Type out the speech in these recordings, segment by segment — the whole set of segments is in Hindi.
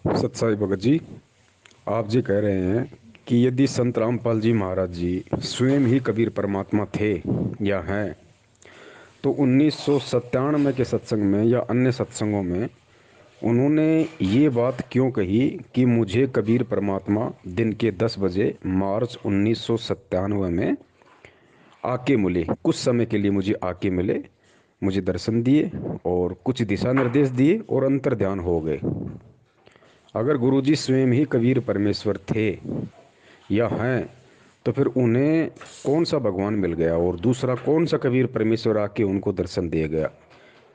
सत्साई भगत जी, आप जी कह रहे हैं कि यदि संत रामपाल जी महाराज जी स्वयं ही कबीर परमात्मा थे या हैं, तो 1997 के सत्संग में या अन्य सत्संगों में उन्होंने ये बात क्यों कही कि मुझे कबीर परमात्मा दिन के 10 बजे मार्च 1997 में आके मिले, कुछ समय के लिए मुझे आके मिले, मुझे दर्शन दिए और कुछ दिशा निर्देश दिए और अंतर ध्यान हो गए। अगर गुरुजी स्वयं ही कबीर परमेश्वर थे या हैं, तो फिर उन्हें कौन सा भगवान मिल गया और दूसरा कौन सा कबीर परमेश्वर आके उनको दर्शन दे गया?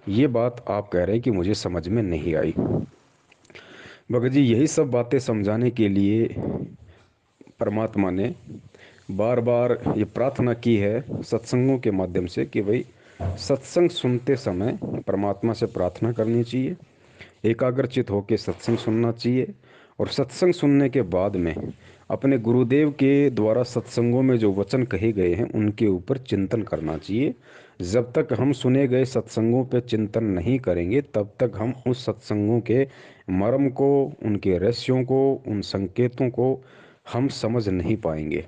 ये बात आप कह रहे हैं कि मुझे समझ में नहीं आई। भगत जी, यही सब बातें समझाने के लिए परमात्मा ने बार बार ये प्रार्थना की है सत्संगों के माध्यम से कि भाई सत्संग सुनते समय परमात्मा से प्रार्थना करनी चाहिए, एकाग्रचित होकर सत्संग सुनना चाहिए और सत्संग सुनने के बाद में अपने गुरुदेव के द्वारा सत्संगों में जो वचन कहे गए हैं उनके ऊपर चिंतन करना चाहिए। जब तक हम सुने गए सत्संगों पे चिंतन नहीं करेंगे तब तक हम उस सत्संगों के मर्म को, उनके रहस्यों को, उन संकेतों को हम समझ नहीं पाएंगे।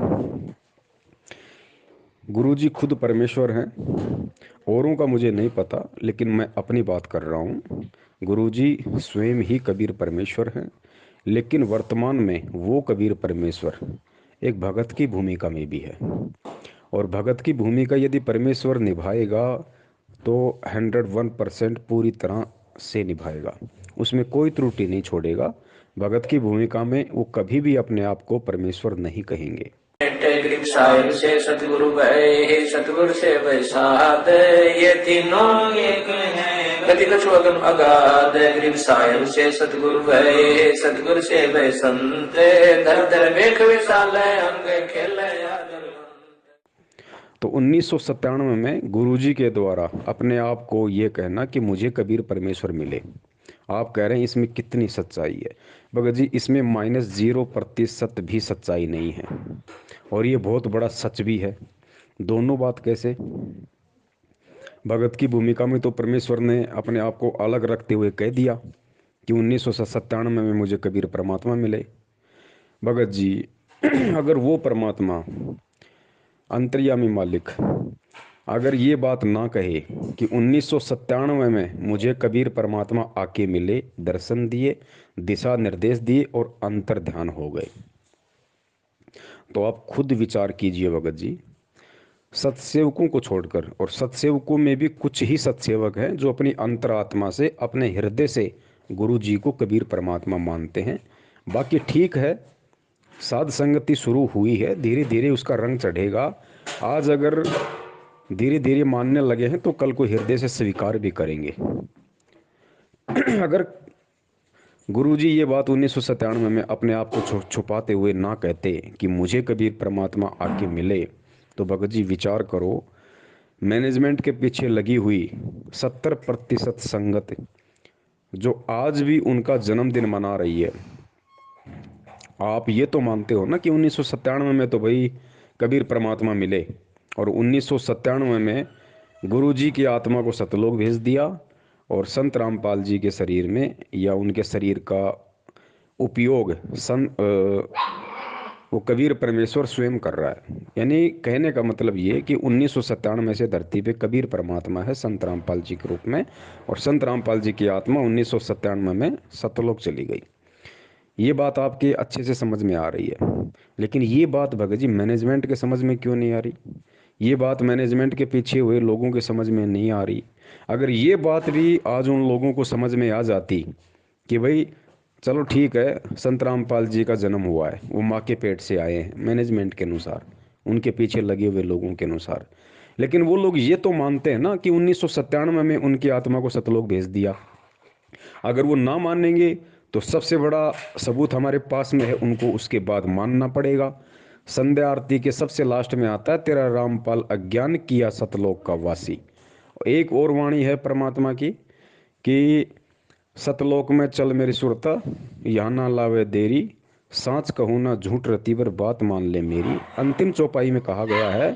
गुरुजी खुद परमेश्वर हैं, औरों का मुझे नहीं पता, लेकिन मैं अपनी बात कर रहा हूँ। गुरुजी स्वयं ही कबीर परमेश्वर हैं, लेकिन वर्तमान में वो कबीर परमेश्वर एक भगत की भूमिका में भी है और भगत की भूमिका यदि परमेश्वर निभाएगा तो 101% पूरी तरह से निभाएगा, उसमें कोई त्रुटि नहीं छोड़ेगा। भगत की भूमिका में वो कभी भी अपने आप को परमेश्वर नहीं कहेंगे। ग्रीव साहिब से सतगुरु भय, सतगुरु से वैसाद, ये तीनों एक हैं, गति कछु अगम अगाध। ग्रीव साहिब से सतगुरु भय, सतगुरु से वै संत, धर धर मेघ विशाल अंग खेल। तो 1997 में गुरुजी के द्वारा अपने आप को ये कहना कि मुझे कबीर परमेश्वर मिले, आप कह रहे हैं इसमें कितनी सच्चाई है? भगत जी, इसमें -0% भी सच्चाई नहीं है और ये बहुत बड़ा सच भी है। दोनों बात कैसे? भगत की भूमिका में तो परमेश्वर ने अपने आप को अलग रखते हुए कह दिया कि 1997 में मुझे कबीर परमात्मा मिले। भगत जी, अगर वो परमात्मा अंतर्यामी मालिक अगर ये बात ना कहे कि 1997 में मुझे कबीर परमात्मा आके मिले, दर्शन दिए, दिशा निर्देश दिए और अंतर ध्यान हो गए, तो आप खुद विचार कीजिए भगत जी। सत्सेवकों को छोड़कर, और सत्सेवकों में भी कुछ ही सत्सेवक हैं जो अपनी अंतरात्मा से, अपने हृदय से गुरु जी को कबीर परमात्मा मानते हैं। बाकी ठीक है, साध संगति शुरू हुई है, धीरे धीरे उसका रंग चढ़ेगा। आज अगर धीरे धीरे मानने लगे हैं तो कल को हृदय से स्वीकार भी करेंगे। अगर गुरुजी ये बात 1997 में अपने आप को छुपाते हुए ना कहते कि मुझे कबीर परमात्मा आके मिले, तो भगत जी विचार करो, मैनेजमेंट के पीछे लगी हुई 70% संगत जो आज भी उनका जन्मदिन मना रही है, आप ये तो मानते हो ना कि 1997 में तो भाई कबीर परमात्मा मिले और 1997 में गुरु जी की आत्मा को सतलोक भेज दिया और संत रामपाल जी के शरीर में या उनके शरीर का उपयोग वो कबीर परमेश्वर स्वयं कर रहा है। यानी कहने का मतलब ये कि 1997 से धरती पे कबीर परमात्मा है संत रामपाल जी के रूप में, और संत रामपाल जी की आत्मा 1997 में सतलोक चली गई। ये बात आपके अच्छे से समझ में आ रही है, लेकिन ये बात भगत जी मैनेजमेंट के समझ में क्यों नहीं आ रही? ये बात मैनेजमेंट के पीछे हुए लोगों के समझ में नहीं आ रही। अगर ये बात भी आज उन लोगों को समझ में आ जाती कि भाई चलो ठीक है, संत रामपाल जी का जन्म हुआ है, वो माँ के पेट से आए हैं मैनेजमेंट के अनुसार, उनके पीछे लगे हुए लोगों के अनुसार, लेकिन वो लोग ये तो मानते हैं ना कि 1997 में उनकी आत्मा को सतलोक भेज दिया। अगर वो ना मानेंगे तो सबसे बड़ा सबूत हमारे पास में है, उनको उसके बाद मानना पड़ेगा। संध्या आरती के सबसे लास्ट में आता है, तेरा रामपाल अज्ञान किया सतलोक का वासी। एक और वाणी है परमात्मा की कि सतलोक में चल मेरी सुरता, यहाँ ना लावे देरी, सांच कहूँ ना झूठ रतीबर बात मान ले मेरी। अंतिम चौपाई में कहा गया है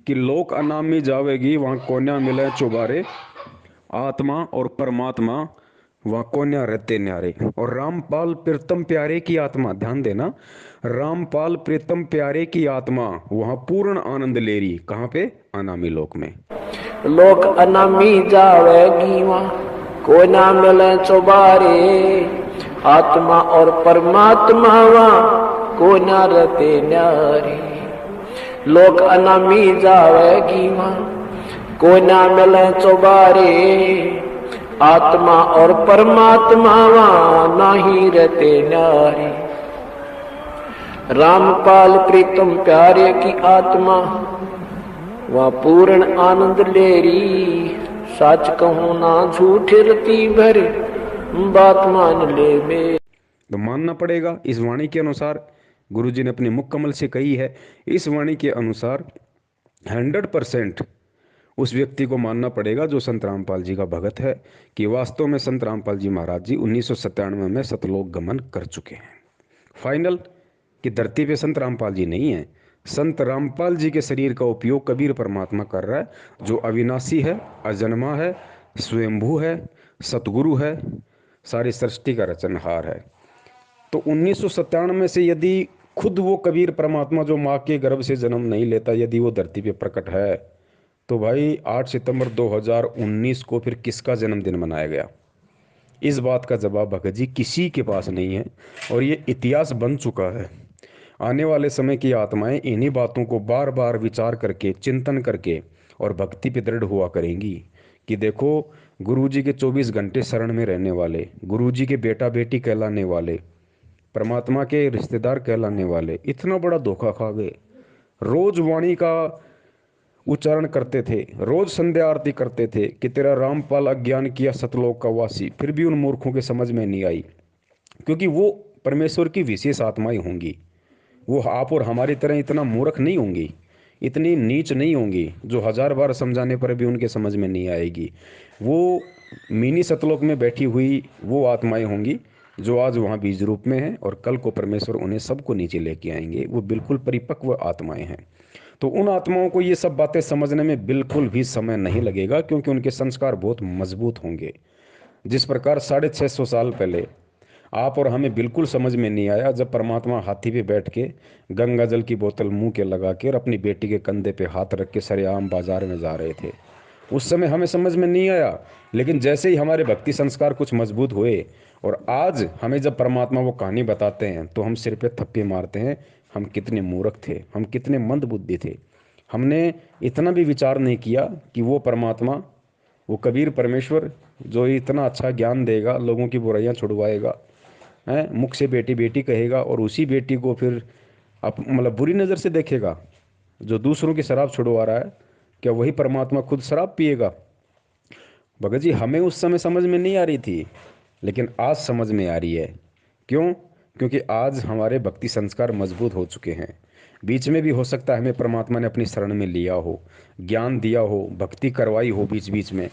कि लोक अनामी जावेगी, वहाँ कोन्या मिले चुबारे, आत्मा और परमात्मा वहाँ कोन्या रहते न्यारे। और रामपाल प्रीतम प्यारे की आत्मा, ध्यान देना, रामपाल प्रीतम प्यारे की आत्मा वहाँ पूर्ण आनंद ले रही। कहाँ पे? अनामी लोक में। लोक अनामी जावेगी वहाँ, को ना मिले चौबारे। आत्मा और परमात्मा वहाँ, को ना रहते न्यारे। लोक अनामी जावेगी वहाँ, को ना मिले चौबारे। आत्मा और परमात्मा वहाँ, नहीं रहते न्यारे। रामपाल प्रीतम प्यारे की आत्मा वहाँ पूर्ण आनंद ले री। सच कहूँ ना झूठ रती भर, बात मान ले में। तो मानना पड़ेगा इस वाणी के अनुसार, गुरुजी ने अपने मुख कमल से कही है। इस वाणी के अनुसार 100% उस व्यक्ति को मानना पड़ेगा जो संत रामपाल जी का भगत है, कि वास्तव में संत रामपाल जी महाराज जी 1997 में सतलोक गमन कर चुके हैं। फाइनल कि धरती पे संत रामपाल जी नहीं है, संत रामपाल जी के शरीर का उपयोग कबीर परमात्मा कर रहा है, जो अविनाशी है, अजन्मा है, स्वयंभू है, सतगुरु है, सारी सृष्टि का रचनहार है। तो 1997 में से यदि खुद वो कबीर परमात्मा जो माँ के गर्भ से जन्म नहीं लेता, यदि वो धरती पे प्रकट है, तो भाई 8 सितंबर 2019 को फिर किसका जन्मदिन मनाया गया? इस बात का जवाब भगत जी किसी के पास नहीं है, और ये इतिहास बन चुका है। आने वाले समय की आत्माएं इन्हीं बातों को बार बार विचार करके, चिंतन करके और भक्ति पे दृढ़ हुआ करेंगी कि देखो, गुरुजी के 24 घंटे शरण में रहने वाले, गुरुजी के बेटा बेटी कहलाने वाले, परमात्मा के रिश्तेदार कहलाने वाले इतना बड़ा धोखा खा गए। रोज वाणी का उच्चारण करते थे, रोज संध्या आरती करते थे कि तेरा रामपाल अज्ञान किया सतलोक का वासी, फिर भी उन मूर्खों के समझ में नहीं आई, क्योंकि वो परमेश्वर की विशेष आत्माएं होंगी। वो आप और हमारी तरह इतना मूर्ख नहीं होंगी, इतनी नीच नहीं होंगी, जो 1000 बार समझाने पर भी उनके समझ में नहीं आएगी। वो मिनी सतलोक में बैठी हुई वो आत्माएं होंगी जो आज वहाँ बीज रूप में हैं, और कल को परमेश्वर उन्हें सबको नीचे लेके आएंगे। वो बिल्कुल परिपक्व आत्माएं हैं। तो उन आत्माओं को ये सब बातें समझने में बिल्कुल भी समय नहीं लगेगा, क्योंकि उनके संस्कार बहुत मजबूत होंगे। जिस प्रकार 650 साल पहले आप और हमें बिल्कुल समझ में नहीं आया जब परमात्मा हाथी पे बैठ के गंगा जल की बोतल मुंह के लगा के और अपनी बेटी के कंधे पे हाथ रख के सरेआम बाजार में जा रहे थे, उस समय हमें समझ में नहीं आया। लेकिन जैसे ही हमारे भक्ति संस्कार कुछ मजबूत हुए और आज हमें जब परमात्मा वो कहानी बताते हैं, तो हम सिर पे थप्पे मारते हैं, हम कितने मूर्ख थे, हम कितने मंद बुद्धि थे। हमने इतना भी विचार नहीं किया कि वो परमात्मा, वो कबीर परमेश्वर जो इतना अच्छा ज्ञान देगा, लोगों की बुराइयां छुड़वाएगा, हैं, मुख से बेटी बेटी कहेगा, और उसी बेटी को फिर मतलब बुरी नज़र से देखेगा। जो दूसरों की शराब छुड़वा रहा है, क्या वही परमात्मा खुद शराब पिएगा? भगत जी, हमें उस समय समझ में नहीं आ रही थी, लेकिन आज समझ में आ रही है। क्यों? क्योंकि आज हमारे भक्ति संस्कार मजबूत हो चुके हैं। बीच में भी हो सकता है हमें परमात्मा ने अपनी शरण में लिया हो, ज्ञान दिया हो, भक्ति करवाई हो बीच बीच में,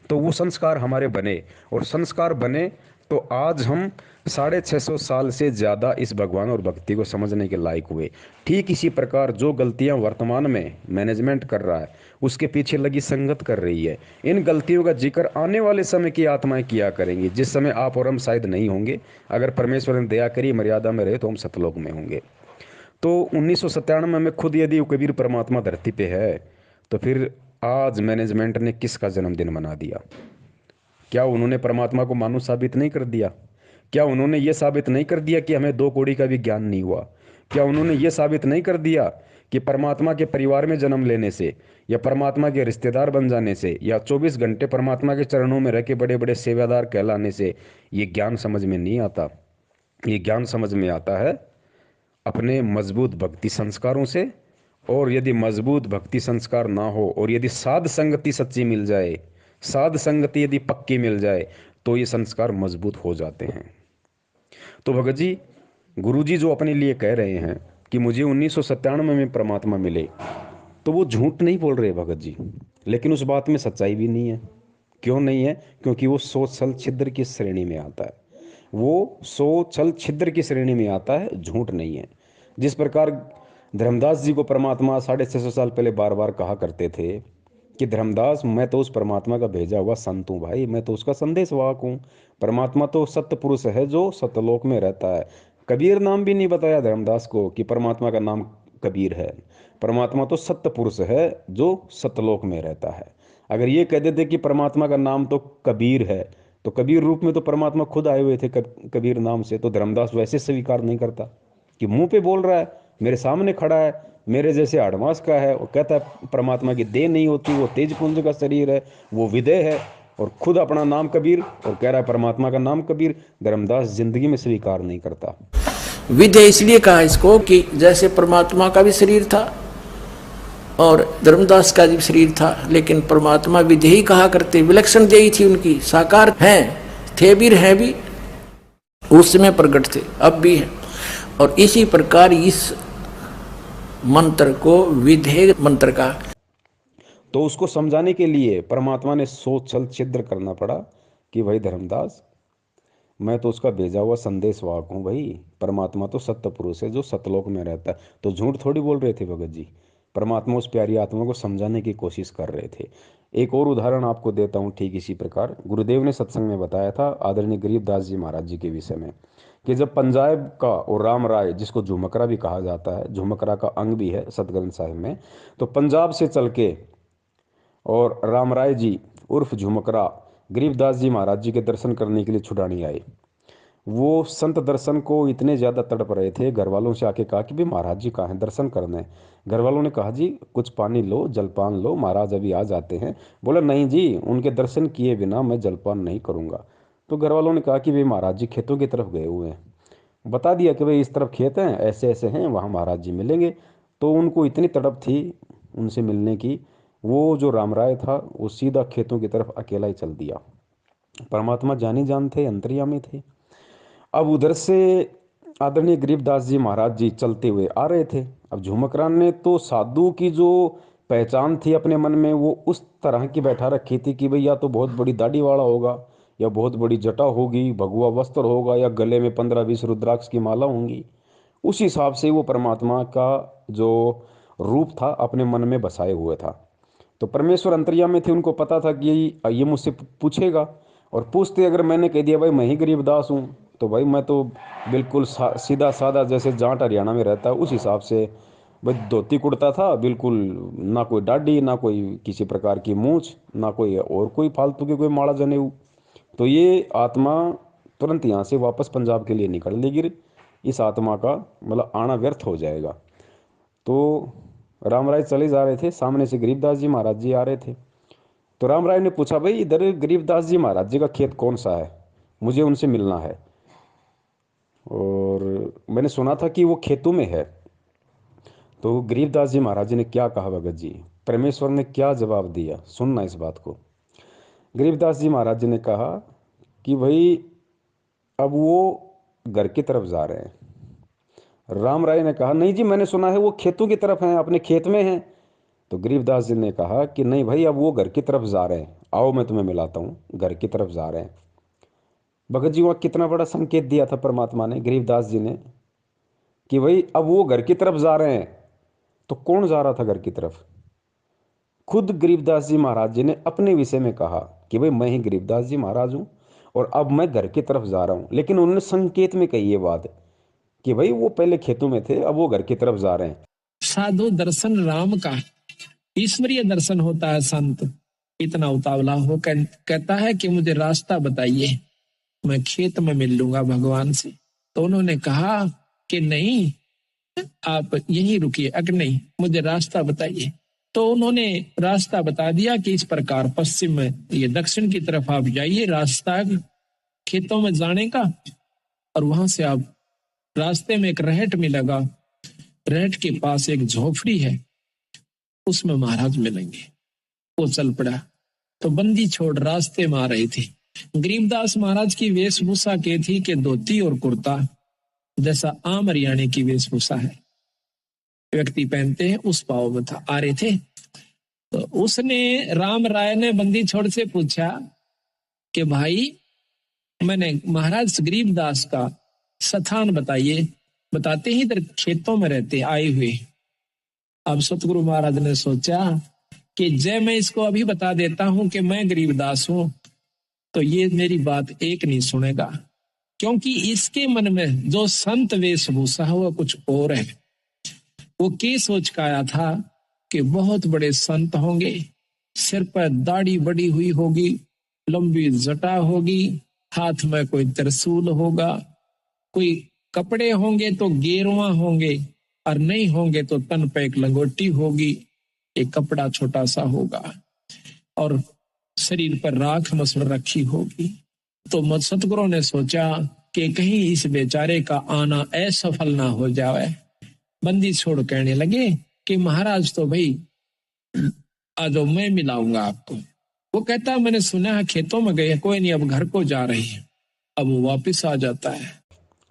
तो वो संस्कार हमारे बने, और संस्कार बने तो आज हम 650 साल से ज़्यादा इस भगवान और भक्ति को समझने के लायक हुए। ठीक इसी प्रकार जो गलतियां वर्तमान में मैनेजमेंट कर रहा है, उसके पीछे लगी संगत कर रही है। इन गलतियों का जिक्र आने वाले समय की आत्माएं किया करेंगी, जिस समय आप और हम शायद नहीं होंगे। अगर परमेश्वर ने दया करी, मर्यादा में रहे, तो हम सतलोक में होंगे। तो 1997 में खुद यदि वो कबीर परमात्मा धरती पे है, तो फिर आज मैनेजमेंट ने किसका जन्मदिन मना दिया? क्या उन्होंने परमात्मा को मानुष साबित नहीं कर दिया? क्या उन्होंने ये साबित नहीं कर दिया कि हमें 2 कौड़ी का भी ज्ञान नहीं हुआ? क्या उन्होंने ये साबित नहीं कर दिया कि परमात्मा के परिवार में जन्म लेने से, या परमात्मा के रिश्तेदार बन जाने से, या 24 घंटे परमात्मा के चरणों में रह के बड़े बड़े सेवादार कहलाने से ये ज्ञान समझ में नहीं आता? ये ज्ञान समझ में आता है अपने मजबूत भक्ति संस्कारों से। और यदि मजबूत भक्ति संस्कार ना हो, और यदि साध संगति सच्ची मिल जाए, साध संगति यदि पक्की मिल जाए, तो ये संस्कार मजबूत हो जाते हैं। तो भगत जी, गुरु जी जो अपने लिए कह रहे हैं कि मुझे 1997 में परमात्मा मिले, तो वो झूठ नहीं बोल रहे भगत जी, लेकिन उस बात में सच्चाई भी नहीं है। क्यों नहीं है? क्योंकि वो सोच छल छिद्र की श्रेणी में आता है। वो सोच छल छिद्र की श्रेणी में आता है, झूठ नहीं है। जिस प्रकार धर्मदास जी को परमात्मा 650 साल पहले बार बार कहा करते थे कि धर्मदास मैं तो उस परमात्मा का भेजा हुआ संत हूँ भाई, मैं तो उसका संदेशवाहक हूँ। परमात्मा तो सत्य पुरुष है जो सत्यलोक में रहता है। कबीर नाम भी नहीं बताया धर्मदास को कि परमात्मा का नाम कबीर है। परमात्मा तो सत्य पुरुष है जो सत्यलोक में रहता है। अगर ये कह देते कि परमात्मा का नाम तो कबीर है, तो कबीर रूप में तो परमात्मा खुद आए हुए थे कबीर नाम से, तो धर्मदास वैसे स्वीकार नहीं करता कि मुंह पे बोल रहा है, मेरे सामने खड़ा है, मेरे जैसे आडमास का है, वो कहता है परमात्मा की देह नहीं होती, वो तेज पुंज का शरीर है, वो विदेह है, और खुद अपना नाम कबीर और कह रहा है परमात्मा का नाम कबीर। धर्मदास जिंदगी में स्वीकार नहीं करता। विधेय इसलिए कहा इसको कि जैसे परमात्मा का भी शरीर था और धर्मदास का भी शरीर था, लेकिन परमात्मा विधेयी कहा करते, विलक्षण देही थी उनकी, साकार हैं, थे भी हैं भी, उस समय प्रकट थे, अब भी हैं। और इसी प्रकार इस मंत्र को विधेय मंत्र का, तो उसको समझाने के लिए परमात्मा ने सोच छल छिद्र करना पड़ा कि भाई धर्मदास, मैं तो उसका भेजा हुआ संदेशवाहक हूँ भाई, परमात्मा तो सत्य पुरुष है जो सतलोक में रहता है। तो झूठ थोड़ी बोल रहे थे भगत जी, परमात्मा उस प्यारी आत्मा को समझाने की कोशिश कर रहे थे। एक और उदाहरण आपको देता हूँ ठीक इसी प्रकार। गुरुदेव ने सत्संग में बताया था आदरणीय गरीबदास जी महाराज जी के विषय में कि जब पंजाब का और राम राय, जिसको झुमकरा भी कहा जाता है, झुमकरा का अंग भी है सतग्रंथ साहिब में, तो पंजाब से चल के और राम राय जी उर्फ झुमकरा गरीबदास जी महाराज जी के दर्शन करने के लिए छुड़ानी आए। वो संत दर्शन को इतने ज़्यादा तड़प रहे थे, घर वालों से आके कहा कि भाई महाराज जी कहाँ हैं, दर्शन करने। घर वालों ने कहा जी कुछ पानी लो, जलपान लो, महाराज अभी आ जाते हैं। बोला नहीं जी, उनके दर्शन किए बिना मैं जलपान नहीं करूँगा। तो घर वालों ने कहा कि भाई महाराज जी खेतों की तरफ गए हुए हैं। बता दिया कि भाई इस तरफ खेत हैं, ऐसे ऐसे हैं, वहाँ महाराज जी मिलेंगे। तो उनको इतनी तड़प थी उनसे मिलने की, वो जो राम राय था वो सीधा खेतों की तरफ अकेला ही चल दिया। परमात्मा जानी जान थे, अंतर्यामी थे। अब उधर से आदरणीय गरीबदास जी महाराज जी चलते हुए आ रहे थे। अब झुमकरान ने तो साधु की जो पहचान थी अपने मन में वो उस तरह की बैठा रखी थी कि भाई या तो बहुत बड़ी दाढ़ी वाला होगा, या बहुत बड़ी जटा होगी, भगवा वस्त्र होगा, या गले में 15-20 रुद्राक्ष की माला होंगी। उस हिसाब से वो परमात्मा का जो रूप था अपने मन में बसाए हुए था। तो परमेश्वर अंतर्यामी थे, उनको पता था कि ये मुझसे पूछेगा, और पूछते अगर मैंने कह दिया भाई मैं ही गरीबदास हूँ, तो भाई मैं तो बिल्कुल सीधा साधा जैसे जाट हरियाणा में रहता है उस हिसाब से भाई धोती कुर्ता था बिल्कुल, ना कोई दाढ़ी, ना कोई किसी प्रकार की मूछ, ना कोई और कोई फालतू की कोई माला जनेऊ। तो ये आत्मा तुरंत यहाँ से वापस पंजाब के लिए निकल लेगी, इस आत्मा का मतलब आना व्यर्थ हो जाएगा। तो राम राय चले जा रहे थे, सामने से गरीबदास जी महाराज जी आ रहे थे। तो राम राय ने पूछा भाई इधर गरीबदास जी महाराज जी का खेत कौन सा है, मुझे उनसे मिलना है, और मैंने सुना था कि वो खेतों में है। तो गरीबदास जी महाराज जी ने क्या कहा भगत जी, परमेश्वर ने क्या जवाब दिया, सुनना इस बात को। गरीबदास जी महाराज जी ने कहा कि भाई अब वो घर की तरफ जा रहे हैं। राम राय ने कहा नहीं जी, मैंने सुना है वो खेतों की तरफ हैं, अपने खेत में हैं। तो गरीबदास जी ने कहा कि नहीं भाई, अब वो घर की तरफ जा रहे हैं, आओ मैं तुम्हें मिलाता हूँ, घर की तरफ जा रहे हैं। भगत जी वहाँ कितना बड़ा संकेत दिया था परमात्मा ने, गरीबदास जी ने, कि भाई अब वो घर की तरफ जा रहे हैं। तो कौन जा रहा था घर की तरफ? खुद गरीबदास जी महाराज जी ने अपने विषय में कहा कि भाई मैं ही गरीबदास जी महाराज हूँ और अब मैं घर की तरफ जा रहा हूँ। लेकिन उन्होंने संकेत में कही ये बात कि भाई वो पहले खेतों में थे, अब वो घर की तरफ जा रहे हैं। साधु दर्शन राम का, ईश्वरीय दर्शन होता है। संत इतना उतावला हो कहता है कि मुझे रास्ता बताइए, मैं खेत में मिल लूंगा भगवान से। तो उन्होंने कहा कि नहीं, आप यहीं रुकिए, अगर नहीं मुझे रास्ता बताइए। तो उन्होंने रास्ता बता दिया कि इस प्रकार पश्चिम में, ये दक्षिण की तरफ आप जाइए, रास्ता खेतों में जाने का, और वहां से आप रास्ते में एक रहट मिलेगा, रहट के पास एक झोपड़ी है, उसमें महाराज मिलेंगे। वो चल पड़ा। तो बंदी छोड़ रास्ते में आ रही थी। गरीबदास महाराज की वेशभूषा के थी कि धोती और कुर्ता, जैसा आम हरियाणे की वेशभूषा है व्यक्ति पहनते हैं, उस भाव में था, आ रहे थे। तो उसने, राम राय ने बंदी छोड़ से पूछा कि भाई मैंने महाराज गरीबदास का स्थान बताइए। बताते ही इधर खेतों में रहते आए हुए। अब सतगुरु महाराज ने सोचा कि जय मैं इसको अभी बता देता हूं कि मैं गरीबदास हूं, तो ये मेरी बात एक नहीं सुनेगा, क्योंकि इसके मन में जो संत वेशभूषा है वो कुछ और है। वो क्या सोच का आया था कि बहुत बड़े संत होंगे, सिर पर दाढ़ी बड़ी हुई होगी, लंबी जटा होगी, हाथ में कोई त्रिशूल होगा, कोई कपड़े होंगे तो गेरुआ होंगे, और नहीं होंगे तो तन पे एक लंगोटी होगी, एक कपड़ा छोटा सा होगा, और शरीर पर राख मसल रखी होगी। तो सतगुरु ने सोचा कि कहीं इस बेचारे का आना असफल ना हो जाए। बंदी छोड़ कहने लगे कि महाराज तो भाई आ जाओ, मैं मिलाऊंगा आपको। वो कहता मैंने सुना है खेतों में गए, कोई नहीं अब घर को जा रही है। अब वो वापिस आ जाता है।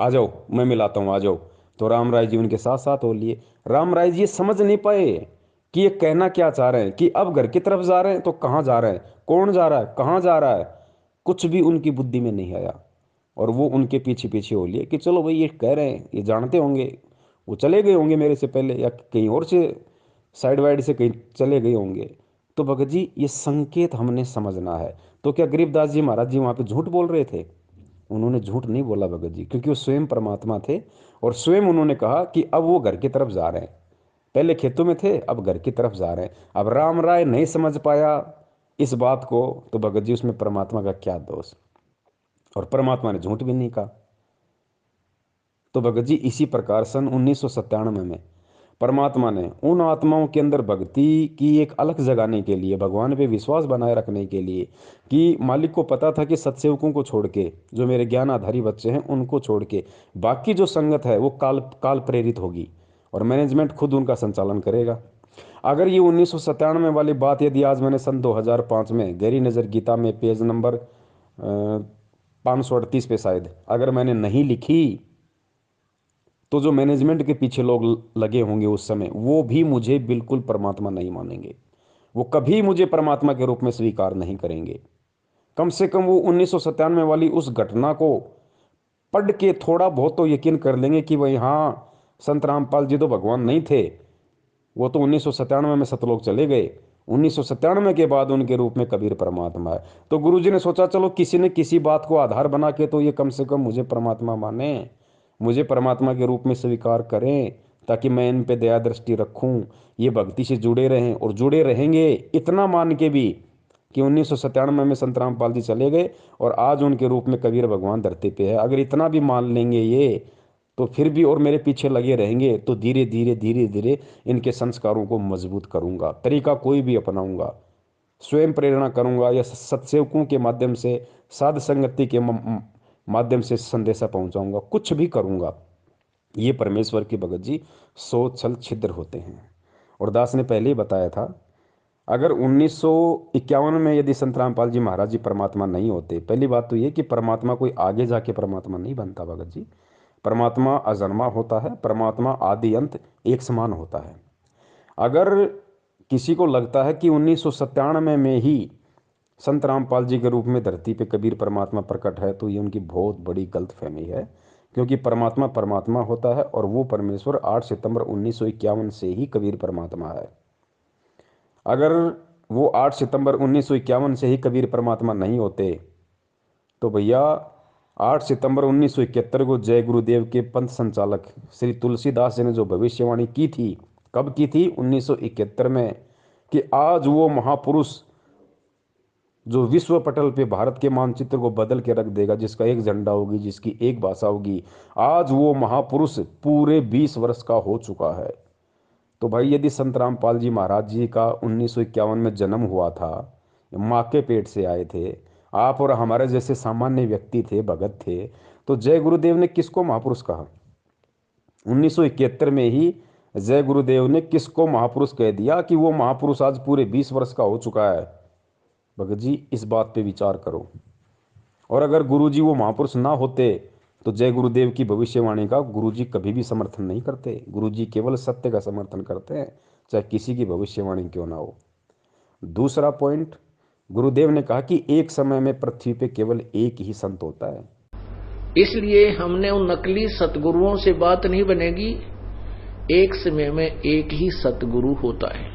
आ जाओ मैं मिलाता हूँ, आ जाओ। तो राम राय जी उनके साथ साथ हो लिए। राम राय जी ये समझ नहीं पाए कि ये कहना क्या चाह रहे हैं, कि अब घर की तरफ जा रहे हैं तो कहाँ जा रहे हैं, कौन जा रहा है, कहाँ जा रहा है, कुछ भी उनकी बुद्धि में नहीं आया। और वो उनके पीछे पीछे हो लिए कि चलो भाई ये कह रहे हैं, ये जानते होंगे, वो चले गए होंगे मेरे से पहले, या कहीं और से साइड वाइड से कहीं चले गए होंगे। तो भगत जी ये संकेत हमने समझना है। तो क्या गरीबदास जी महाराज जी वहाँ पे झूठ बोल रहे थे? उन्होंने झूठ नहीं बोला भगत जी, क्योंकि वो स्वयं परमात्मा थे। और स्वयं उन्होंने कहा कि अब वो घर की तरफ जा रहे हैं, पहले खेतों में थे अब घर की तरफ जा रहे हैं। अब राम राय नहीं समझ पाया इस बात को, तो भगत जी उसमें परमात्मा का क्या दोष? और परमात्मा ने झूठ भी नहीं कहा। तो भगत जी इसी प्रकार सन 1997 में परमात्मा ने उन आत्माओं के अंदर भक्ति की एक अलग जगाने के लिए, भगवान पे विश्वास बनाए रखने के लिए, कि मालिक को पता था कि सत्सेवकों को छोड़ के, जो मेरे ज्ञान आधारी बच्चे हैं उनको छोड़ के बाकी जो संगत है वो काल प्रेरित होगी और मैनेजमेंट खुद उनका संचालन करेगा। अगर ये 1997 वाली बात यदि आज मैंने सन 2005 में गहरी नज़र गीता में पेज नंबर 538 पे शायद अगर मैंने नहीं लिखी, तो जो मैनेजमेंट के पीछे लोग लगे होंगे उस समय, वो भी मुझे बिल्कुल परमात्मा नहीं मानेंगे। वो कभी मुझे परमात्मा के रूप में स्वीकार नहीं करेंगे। कम से कम वो 1997 वाली उस घटना को पढ़ के थोड़ा बहुत तो यकीन कर लेंगे कि भाई हाँ, संत रामपाल जी तो भगवान नहीं थे, वो तो 1997 में सतलोक चले गए, 1997 के बाद उनके रूप में कबीर परमात्मा है। तो गुरुजी ने सोचा चलो किसी न किसी बात को आधार बना के तो ये कम से कम मुझे परमात्मा माने, मुझे परमात्मा के रूप में स्वीकार करें, ताकि मैं इन पे दया दृष्टि रखूं, ये भक्ति से जुड़े रहें और जुड़े रहेंगे। इतना मान के भी कि 1997 में संत रामपाल जी चले गए और आज उनके रूप में कबीर भगवान धरती पे है, अगर इतना भी मान लेंगे ये, तो फिर भी और मेरे पीछे लगे रहेंगे, तो धीरे धीरे धीरे धीरे इनके संस्कारों को मजबूत करूंगा। तरीका कोई भी अपनाऊंगा, स्वयं प्रेरणा करूंगा या सत्सेवकों के माध्यम से, साध संगति के माध्यम से संदेशा पहुंचाऊंगा, कुछ भी करूंगा। ये परमेश्वर की भगत जी 100 छल छिद्र होते हैं। और दास ने पहले ही बताया था, अगर 1951 में यदि संत रामपाल जी महाराज जी परमात्मा नहीं होते, पहली बात तो ये कि परमात्मा कोई आगे जाके परमात्मा नहीं बनता भगत जी। परमात्मा अजन्मा होता है, परमात्मा आदि अंत एक समान होता है। अगर किसी को लगता है कि 1997 में ही संत रामपाल जी के रूप में धरती पे कबीर परमात्मा प्रकट है, तो ये उनकी बहुत बड़ी गलतफहमी है। क्योंकि परमात्मा परमात्मा होता है और वो परमेश्वर 8 सितंबर 1951 से ही कबीर परमात्मा है। अगर वो 8 सितंबर 1951 से ही कबीर परमात्मा नहीं होते, तो भैया 8 सितंबर 1971 को जय गुरुदेव के पंथ संचालक श्री तुलसीदास जी ने जो भविष्यवाणी की थी, कब की थी? 1971 में, कि आज वो महापुरुष जो विश्व पटल पे भारत के मानचित्र को बदल के रख देगा, जिसका एक झंडा होगी, जिसकी एक भाषा होगी, आज वो महापुरुष पूरे 20 वर्ष का हो चुका है। तो भाई यदि संत रामपाल जी महाराज जी का 1951 में जन्म हुआ था, माँ के पेट से आए थे, आप और हमारे जैसे सामान्य व्यक्ति थे, भगत थे, तो जय गुरुदेव ने किसको महापुरुष कहा? 1971 में ही जय गुरुदेव ने किसको महापुरुष कह दिया कि वो महापुरुष आज पूरे 20 वर्ष का हो चुका है? भगत जी इस बात पे विचार करो। और अगर गुरुजी वो महापुरुष ना होते, तो जय गुरुदेव की भविष्यवाणी का गुरुजी कभी भी समर्थन नहीं करते। गुरुजी केवल सत्य का समर्थन करते हैं, चाहे किसी की भविष्यवाणी क्यों ना हो। दूसरा पॉइंट, गुरुदेव ने कहा कि एक समय में पृथ्वी पे केवल एक ही संत होता है। इसलिए हमने उन नकली सतगुरुओं से बात नहीं बनेगी, एक समय में एक ही सतगुरु होता है।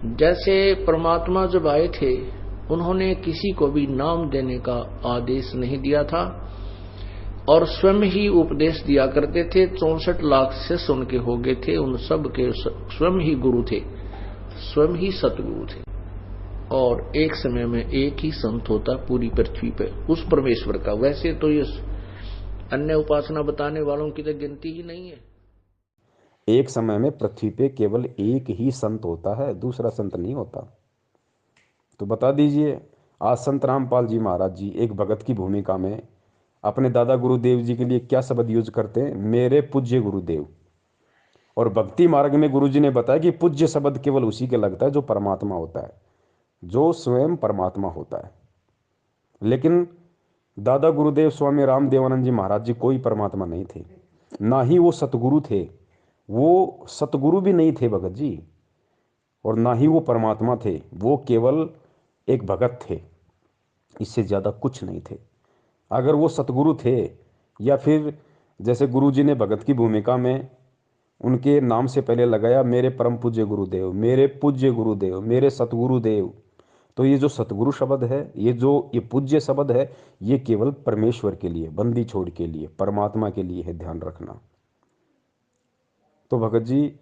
जैसे परमात्मा जब आए थे उन्होंने किसी को भी नाम देने का आदेश नहीं दिया था और स्वयं ही उपदेश दिया करते थे। 64 लाख शिष्य उनके हो गए थे, उन सब के स्वयं ही गुरु थे, स्वयं ही सतगुरु थे। और एक समय में एक ही संत होता पूरी पृथ्वी पे उस परमेश्वर का। वैसे तो ये अन्य उपासना बताने वालों की तो गिनती ही नहीं है। एक समय में पृथ्वी पे केवल एक ही संत होता है, दूसरा संत नहीं होता। तो बता दीजिए, आज संत रामपाल जी महाराज जी एक भगत की भूमिका में अपने दादा गुरुदेव जी के लिए क्या शब्द यूज करते हैं? मेरे पूज्य गुरुदेव। और भक्ति मार्ग में गुरु जी ने बताया कि पूज्य शब्द केवल उसी के लगता है जो परमात्मा होता है, जो स्वयं परमात्मा होता है। लेकिन दादा गुरुदेव स्वामी रामदेवानंद जी महाराज जी कोई परमात्मा नहीं थे, ना ही वो सतगुरु थे। वो सतगुरु भी नहीं थे भगत जी, और ना ही वो परमात्मा थे। वो केवल एक भगत थे, इससे ज़्यादा कुछ नहीं थे। अगर वो सतगुरु थे, या फिर जैसे गुरु जी ने भगत की भूमिका में उनके नाम से पहले लगाया मेरे परम पूज्य गुरुदेव, मेरे पूज्य गुरुदेव, मेरे सतगुरुदेव, तो ये जो सतगुरु शब्द है, ये पूज्य शब्द है, ये केवल परमेश्वर के लिए, बंदी छोड़ के लिए, परमात्मा के लिए है, ध्यान रखना। तो भगत जी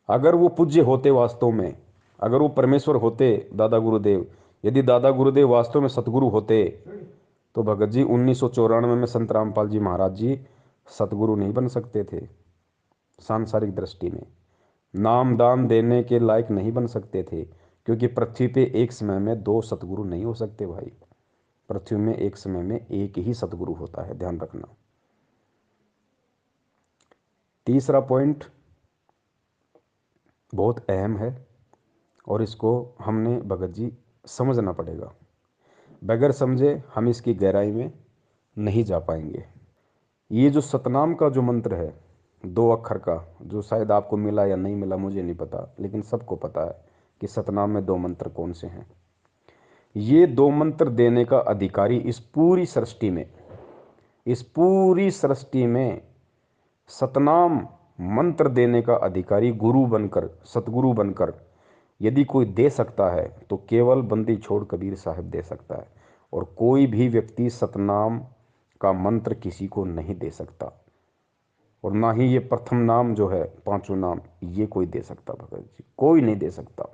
अगर वो पूज्य होते वास्तव में, अगर वो परमेश्वर होते दादा गुरुदेव, यदि दादा गुरुदेव वास्तव में सतगुरु होते, तो भगत जी 1994 में संत रामपाल जी महाराज जी सतगुरु नहीं बन सकते थे। सांसारिक दृष्टि में नाम दान देने के लायक नहीं बन सकते थे, क्योंकि पृथ्वी पे एक समय में दो सतगुरु नहीं हो सकते भाई। पृथ्वी में एक समय में एक ही सतगुरु होता है, ध्यान रखना। तीसरा पॉइंट बहुत अहम है और इसको हमने भगत जी समझना पड़ेगा। बगैर समझे हम इसकी गहराई में नहीं जा पाएंगे। ये जो सतनाम का जो मंत्र है 2 अक्षर का, जो शायद आपको मिला या नहीं मिला मुझे नहीं पता, लेकिन सबको पता है कि सतनाम में 2 मंत्र कौन से हैं। ये 2 मंत्र देने का अधिकारी इस पूरी सृष्टि में सतनाम मंत्र देने का अधिकारी गुरु बनकर, सतगुरु बनकर यदि कोई दे सकता है तो केवल बंदी छोड़ कबीर साहब दे सकता है। और कोई भी व्यक्ति सतनाम का मंत्र किसी को नहीं दे सकता, और ना ही ये प्रथम नाम जो है, 5 नाम, ये कोई दे सकता भगत जी, कोई नहीं दे सकता।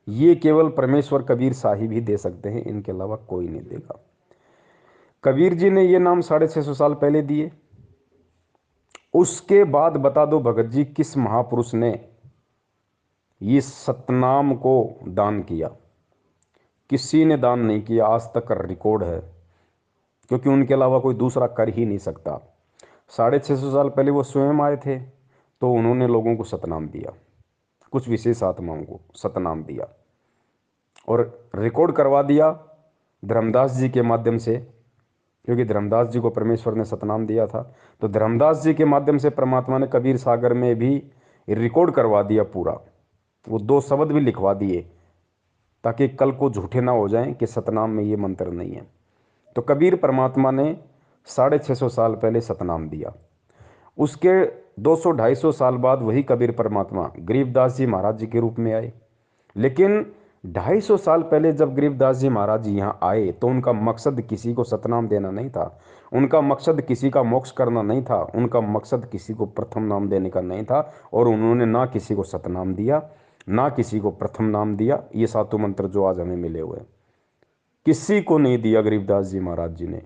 ये केवल परमेश्वर कबीर साहिब ही दे सकते हैं, इनके अलावा कोई नहीं देगा। कबीर जी ने ये नाम 650 साल पहले दिए। उसके बाद बता दो भगत जी किस महापुरुष ने ये सतनाम को दान किया? किसी ने दान नहीं किया, आज तक रिकॉर्ड है, क्योंकि उनके अलावा कोई दूसरा कर ही नहीं सकता। 650 साल पहले वो स्वयं आए थे, तो उन्होंने लोगों को सतनाम दिया, कुछ विशेष आत्माओं को सतनाम दिया और रिकॉर्ड करवा दिया धर्मदास जी के माध्यम से, क्योंकि धर्मदास जी को परमेश्वर ने सतनाम दिया था। तो धर्मदास जी के माध्यम से परमात्मा ने कबीर सागर में भी रिकॉर्ड करवा दिया पूरा, वो 2 शब्द भी लिखवा दिए, ताकि कल को झूठे ना हो जाएं कि सतनाम में ये मंत्र नहीं है। तो कबीर परमात्मा ने 650 साल पहले सतनाम दिया। उसके 200-250 साल बाद वही कबीर परमात्मा गरीबदास जी महाराज जी के रूप में आए। लेकिन 250 साल पहले जब गरीबदास जी महाराज जी यहाँ आए, तो उनका मकसद किसी को सतनाम देना नहीं था, उनका मकसद किसी का मोक्ष करना नहीं था, उनका मकसद किसी को प्रथम नाम देने का नहीं था। और उन्होंने ना किसी को सतनाम दिया, ना किसी को प्रथम नाम दिया। ये 7 मंत्र जो आज हमें मिले हुए, किसी को नहीं दिया गरीबदास जी महाराज जी ने।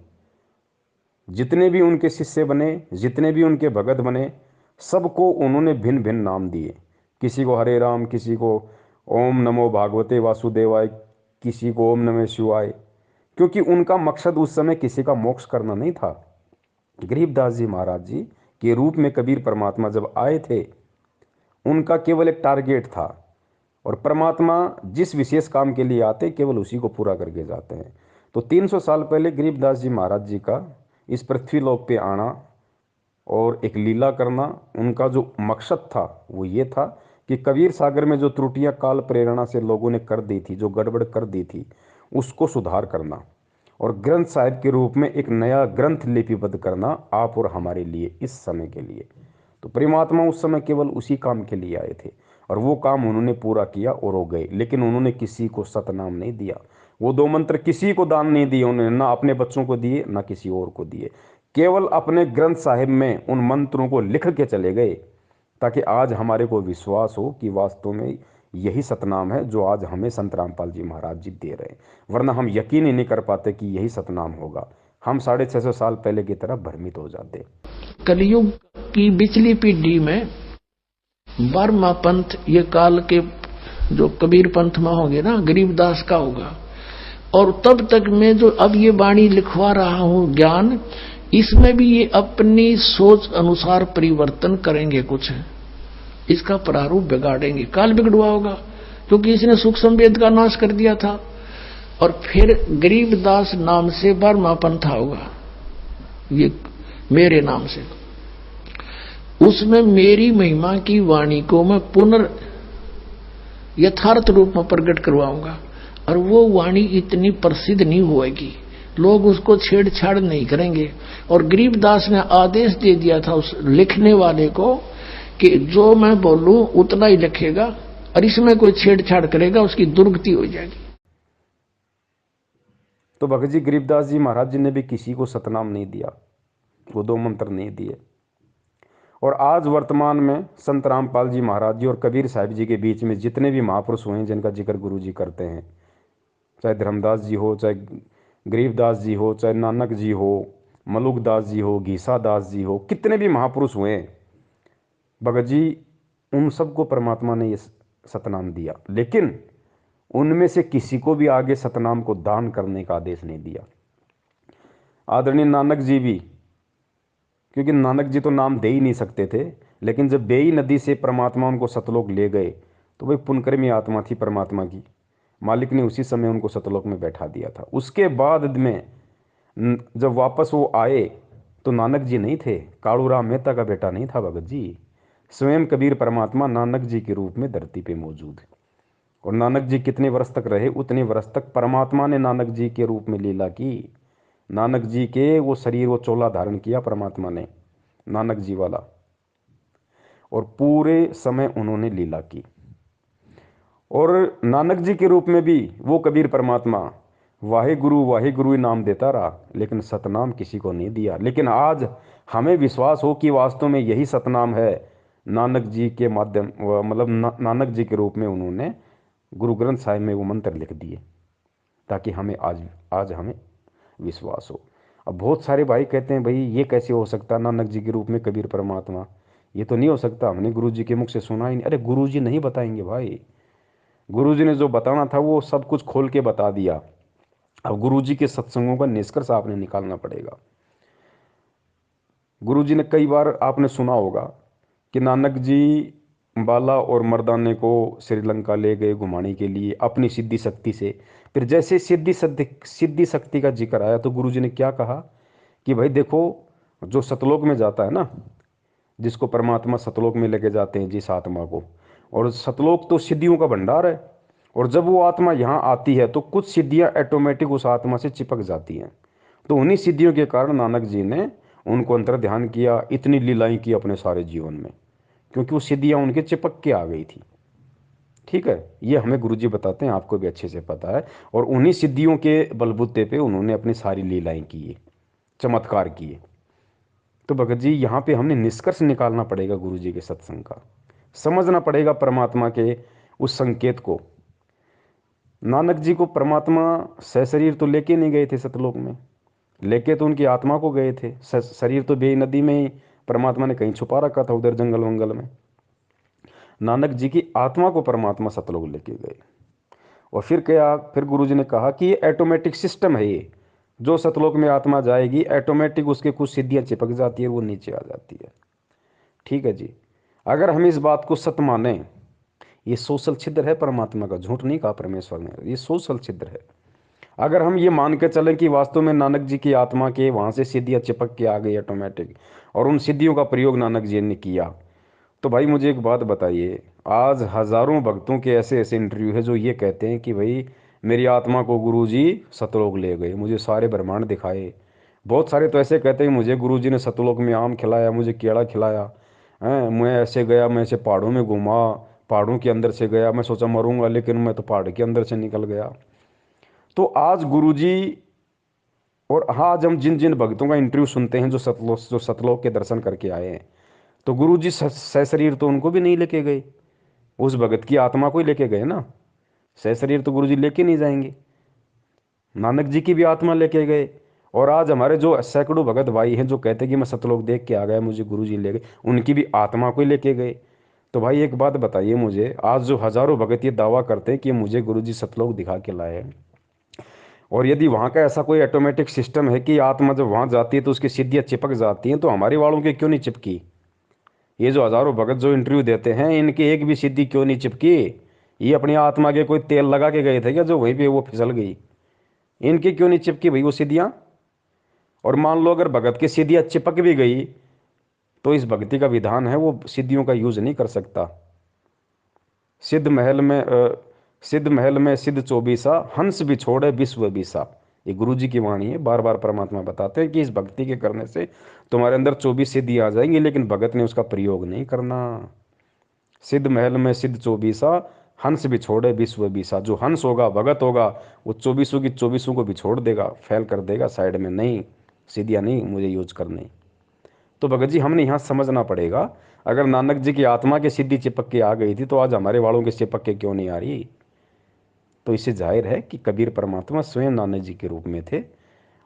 जितने भी उनके शिष्य बने, जितने भी उनके भगत बने, सबको उन्होंने भिन्न भिन्न नाम दिए। किसी को हरे राम, किसी को ओम नमो भागवते वासुदेवाय, किसी को ओम नमः शिवाय, क्योंकि उनका मकसद उस समय किसी का मोक्ष करना नहीं था। गरीबदास जी महाराज जी के रूप में कबीर परमात्मा जब आए थे, उनका केवल एक टारगेट था, और परमात्मा जिस विशेष काम के लिए आते केवल उसी को पूरा करके जाते हैं। तो 300 साल पहले गरीबदास जी महाराज जी का इस पृथ्वी लोक पे आना और एक लीला करना, उनका जो मकसद था वो ये था कि कबीर सागर में जो त्रुटियां काल प्रेरणा से लोगों ने कर दी थी, जो गड़बड़ कर दी थी, उसको सुधार करना और ग्रंथ साहिब के रूप में एक नया ग्रंथ लिपिबद्ध करना आप और हमारे लिए, इस समय के लिए। तो परमात्मा उस समय केवल उसी काम के लिए आए थे। और वो काम उन्होंने पूरा किया और हो गए। लेकिन उन्होंने किसी को सतनाम नहीं दिया। वो 2 मंत्र किसी को दान नहीं दिए उन्होंने, ना अपने बच्चों को दिए ना किसी और को दिए। केवल अपने ग्रंथ साहिब में उन मंत्रों को लिख के चले गए, ताकि आज हमारे को विश्वास हो कि वास्तव में यही सतनाम है जो आज हमें संत रामपाल जी महाराज जी दे रहे हैं। वरना हम यकीन ही नहीं कर पाते कि यही सतनाम होगा। हम 650 साल पहले की तरह भ्रमित हो जाते। कलयुग की पिछली पीढ़ी में 12वां पंथ ये काल के जो कबीर पंथ में होंगे ना, गरीबदास का होगा। और तब तक मैं जो अब ये वाणी लिखवा रहा हूं ज्ञान, इसमें भी ये अपनी सोच अनुसार परिवर्तन करेंगे, कुछ इसका प्रारूप बिगाड़ेंगे। काल बिगड़ुआ होगा क्योंकि इसने सुख संवेद का नाश कर दिया था। और फिर गरीबदास नाम से 12वां पंथा होगा, ये मेरे नाम से। उसमें मेरी महिमा की वाणी को मैं यथार्थ रूप में प्रकट करवाऊंगा। और वो वाणी इतनी प्रसिद्ध नहीं होएगी, लोग उसको छेड़छाड़ नहीं करेंगे। और गरीबदास ने आदेश दे दिया था उस लिखने वाले को कि जो मैं बोलूं उतना ही लिखेगा, और इसमें कोई छेड़छाड़ करेगा उसकी दुर्गति हो जाएगी। तो भगत जी गरीबदास जी महाराज जी ने भी किसी को सतनाम नहीं दिया, वो 2 मंत्र नहीं दिए। और आज वर्तमान में संत रामपाल जी महाराज जी और कबीर साहिब जी के बीच में जितने भी महापुरुष हुए हैं जिनका जिक्र गुरु जी करते हैं, चाहे धर्मदास जी हो, चाहे गरीबदास जी हो, चाहे नानक जी हो, मलुकदास जी हो, घीसा दास जी हो, कितने भी महापुरुष हुए हैं भगत जी, उन सबको परमात्मा ने ये सतनाम दिया। लेकिन उनमें से किसी को भी आगे सतनाम को दान करने का आदेश नहीं दिया। आदरणीय नानक जी भी, क्योंकि नानक जी तो नाम दे ही नहीं सकते थे, लेकिन जब बेई नदी से परमात्मा उनको सतलोक ले गए तो वही पुनकर्मी आत्मा थी परमात्मा की, मालिक ने उसी समय उनको सतलोक में बैठा दिया था। उसके बाद में जब वापस वो आए तो नानक जी नहीं थे, कालूराम मेहता का बेटा नहीं था भगत जी। स्वयं कबीर परमात्मा नानक जी के रूप में धरती पे मौजूद है। और नानक जी कितने वर्ष तक रहे, उतने वर्ष तक परमात्मा ने नानक जी के रूप में लीला की। नानक जी के वो शरीर, वो चोला धारण किया परमात्मा ने, नानक जी वाला, और पूरे समय उन्होंने लीला की। और नानक जी के रूप में भी वो कबीर परमात्मा वाहे गुरु नाम देता रहा, लेकिन सतनाम किसी को नहीं दिया। लेकिन आज हमें विश्वास हो कि वास्तव में यही सतनाम है। नानक जी के माध्यम, मतलब नानक जी के रूप में उन्होंने गुरु ग्रंथ साहिब में वो मंत्र लिख दिए, ताकि हमें आज हमें विश्वास हो। अब बहुत सारे भाई कहते हैं भाई ये कैसे हो सकता, नानक जी के रूप में कबीर परमात्मा, ये तो नहीं हो सकता, हमने गुरु जी के मुख से सुना ही नहीं। अरे गुरु जी नहीं बताएंगे भाई, गुरु जी ने जो बताना था वो सब कुछ खोल के बता दिया। अब गुरु जी के सत्संगों का निष्कर्ष आपने निकालना पड़ेगा। गुरु जी ने कई बार आपने सुना होगा कि नानक जी बाला और मर्दाने को श्रीलंका ले गए घुमाने के लिए अपनी सिद्धि शक्ति से। फिर जैसे सिद्धि शक्ति का जिक्र आया तो गुरु जी ने क्या कहा कि भाई देखो, जो सतलोक में जाता है ना, जिसको परमात्मा सतलोक में लेके जाते हैं जिस आत्मा को, और सतलोक तो सिद्धियों का भंडार है, और जब वो आत्मा यहाँ आती है तो कुछ सिद्धियाँ ऑटोमेटिक उस आत्मा से चिपक जाती हैं। तो उन्हीं सिद्धियों के कारण नानक जी ने उनको अंतर ध्यान किया, इतनी लीलाएं की अपने सारे जीवन में, क्योंकि वो सिद्धियाँ उनके चिपक के आ गई थी। ठीक है, ये हमें गुरुजी बताते हैं, आपको भी अच्छे से पता है। और उन्हीं सिद्धियों के बलबूते पे उन्होंने अपनी सारी लीलाएं की, चमत्कार किए। तो भगत जी यहाँ पे हमने निष्कर्ष निकालना पड़ेगा गुरुजी के सत्संग का, समझना पड़ेगा परमात्मा के उस संकेत को। नानक जी को परमात्मा सशरीर तो लेके नहीं गए थे सतलोक में, लेके तो उनकी आत्मा को गए थे। शरीर तो बेई नदी में ही परमात्मा ने कहीं छुपा रखा था, उधर जंगल वंगल में। नानक जी की आत्मा को परमात्मा सतलोक लेके गए। और फिर क्या, फिर गुरुजी ने कहा कि ये ऑटोमेटिक सिस्टम है, ये जो सतलोक में आत्मा जाएगी ऑटोमेटिक उसके कुछ सिद्धियां चिपक जाती है, वो नीचे आ जाती है। ठीक है जी, अगर हम इस बात को सत्य माने, ये सोशल छिद्र है परमात्मा का, झूठ नहीं कहा परमेश्वर ने, ये सोशल छिद्र है। अगर हम ये मान के चलें कि वास्तव में नानक जी की आत्मा के वहाँ से सिद्धियाँ चिपक के आ गई ऑटोमेटिक, और उन सिद्धियों का प्रयोग नानक जी ने किया, तो भाई मुझे एक बात बताइए, आज हज़ारों भक्तों के ऐसे ऐसे इंटरव्यू है जो ये कहते हैं कि भाई मेरी आत्मा को गुरुजी सतलोक ले गए, मुझे सारे ब्रह्मांड दिखाए। बहुत सारे तो ऐसे कहते हैं मुझे गुरुजी ने सतलोक में आम खिलाया, मुझे केला खिलाया, हैं, मैं ऐसे गया, मैं ऐसे पहाड़ों में घूमा, पहाड़ों के अंदर से गया, मैं सोचा मरूंगा, लेकिन मैं तो पहाड़ के अंदर से निकल गया। तो आज गुरुजी, और हाँ, आज हम जिन जिन भक्तों का इंटरव्यू सुनते हैं जो सतलोक के दर्शन करके आए हैं, तो गुरुजी सशरीर तो उनको भी नहीं लेके गए, उस भगत की आत्मा को ही लेके गए ना। सशरीर तो गुरुजी लेके नहीं जाएंगे, नानक जी की भी आत्मा लेके गए। और आज हमारे जो सैकड़ों भगत भाई हैं जो कहते हैं कि मैं सतलोक देख के आ गया, मुझे गुरुजी ले गए, उनकी भी आत्मा को ही लेके गए। तो भाई एक बात बताइए मुझे, आज जो हजारों भगत ये दावा करते हैं कि मुझे गुरुजी सतलोक दिखा के लाए, और यदि वहाँ का ऐसा कोई ऑटोमेटिक सिस्टम है कि आत्मा जब वहाँ जाती है तो उसकी सिद्धियाँ चिपक जाती हैं, तो हमारे वालों की क्यों नहीं चिपकी? ये जो हजारों भगत जो इंटरव्यू देते हैं, इनकी एक भी सिद्धि क्यों नहीं चिपकी? ये अपनी आत्मा के कोई तेल लगा के गए थे क्या जो वहीं पे वो फिसल गई? इनकी क्यों नहीं चिपकी भाई वो सिद्धियाँ? और मान लो अगर भगत की सिद्धियाँ चिपक भी गई, तो इस भक्ति का विधान है वो सिद्धियों का यूज नहीं कर सकता। सिद्ध महल में सिद्ध महल में सिद्ध चौबीसा, हंस भी छोड़े विश्व बीसा। ये गुरु जी की वाणी है, बार बार परमात्मा बताते हैं कि इस भक्ति के करने से तुम्हारे अंदर 24 सिद्धि आ जाएंगी, लेकिन भगत ने उसका प्रयोग नहीं करना। सिद्ध महल में सिद्ध चौबीसा, हंस भी छोड़े विश्व बीसा। जो हंस होगा, भगत होगा, वो 24 की 24 को भी छोड़ देगा, फैल कर देगा साइड में, नहीं सिद्धियाँ नहीं मुझे यूज करनी। तो भगत जी हमने यहाँ समझना पड़ेगा, अगर नानक जी की आत्मा की सिद्धि चिपक के आ गई थी, तो आज हमारे वालों की चिपक के क्यों नहीं आ रही? तो इससे जाहिर है कि कबीर परमात्मा स्वयं नानक जी के रूप में थे।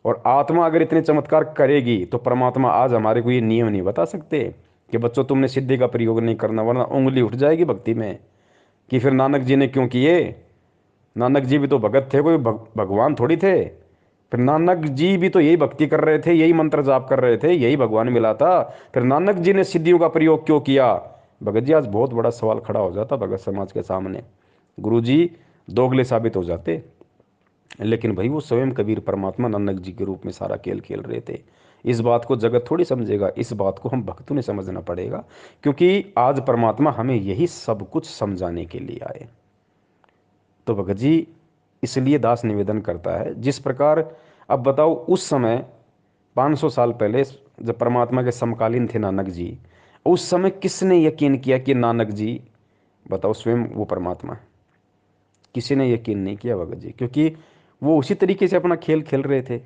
और आत्मा अगर इतने चमत्कार करेगी, तो परमात्मा आज हमारे को ये नियम नहीं बता सकते कि बच्चों तुमने सिद्धि का प्रयोग नहीं करना, वरना उंगली उठ जाएगी भक्ति में कि फिर नानक जी ने क्यों किए। नानक जी भी तो भगत थे, कोई भगवान थोड़ी थे। फिर नानक जी भी तो यही भक्ति कर रहे थे, यही मंत्र जाप कर रहे थे, यही भगवान मिला था, फिर नानक जी ने सिद्धियों का प्रयोग क्यों किया? भगत जी आज बहुत बड़ा सवाल खड़ा हो जाता भगत समाज के सामने, गुरु जी दोगले साबित हो जाते। लेकिन भाई वो स्वयं कबीर परमात्मा नानक जी के रूप में सारा खेल खेल रहे थे। इस बात को जगत थोड़ी समझेगा, इस बात को हम भक्तों ने समझना पड़ेगा, क्योंकि आज परमात्मा हमें यही सब कुछ समझाने के लिए आए। तो भगत जी इसलिए दास निवेदन करता है, जिस प्रकार अब बताओ उस समय 500 साल पहले जब परमात्मा के समकालीन थे नानक जी, उस समय किसने यकीन किया कि नानक जी, बताओ, स्वयं वो परमात्मा है? किसी ने यकीन नहीं किया भगत जी, क्योंकि वो उसी तरीके से अपना खेल खेल रहे थे,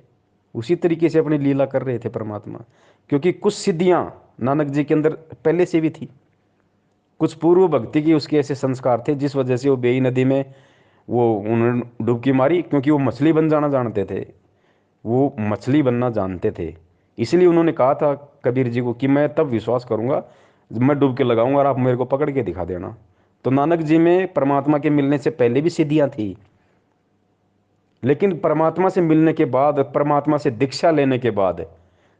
उसी तरीके से अपनी लीला कर रहे थे परमात्मा। क्योंकि कुछ सिद्धियां नानक जी के अंदर पहले से भी थी, कुछ पूर्व भक्ति की उसके ऐसे संस्कार थे जिस वजह से वो बेई नदी में वो उन्होंने डुबकी मारी, क्योंकि वो मछली बन जाना जानते थे, वो मछली बनना जानते थे। इसलिए उन्होंने कहा था कबीर जी को कि मैं तब विश्वास करूंगा जब मैं डुबकी लगाऊंगा और आप मेरे को पकड़ के दिखा देना। तो नानक जी में परमात्मा के मिलने से पहले भी सिद्धियां थी, लेकिन परमात्मा से मिलने के बाद, परमात्मा से दीक्षा लेने के बाद,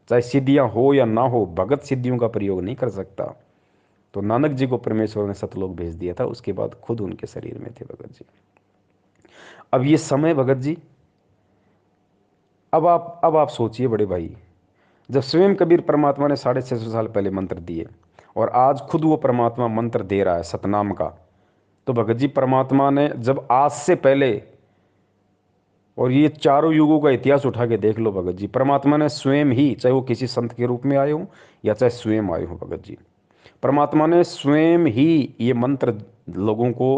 चाहे सिद्धियां हो या ना हो, भगत सिद्धियों का प्रयोग नहीं कर सकता। तो नानक जी को परमेश्वर ने सतलोक भेज दिया था, उसके बाद खुद उनके शरीर में थे भगत जी। अब ये समय भगत जी, अब आप सोचिए बड़े भाई, जब स्वयं कबीर परमात्मा ने 650 साल पहले मंत्र दिए, और आज खुद वो परमात्मा मंत्र दे रहा है सतनाम का, तो भगत जी परमात्मा ने जब आज से पहले, और ये चारों युगों का इतिहास उठा के देख लो भगत जी, परमात्मा ने स्वयं ही, चाहे वो किसी संत के रूप में आए हो या चाहे स्वयं आए हो भगत जी, परमात्मा ने स्वयं ही ये मंत्र लोगों को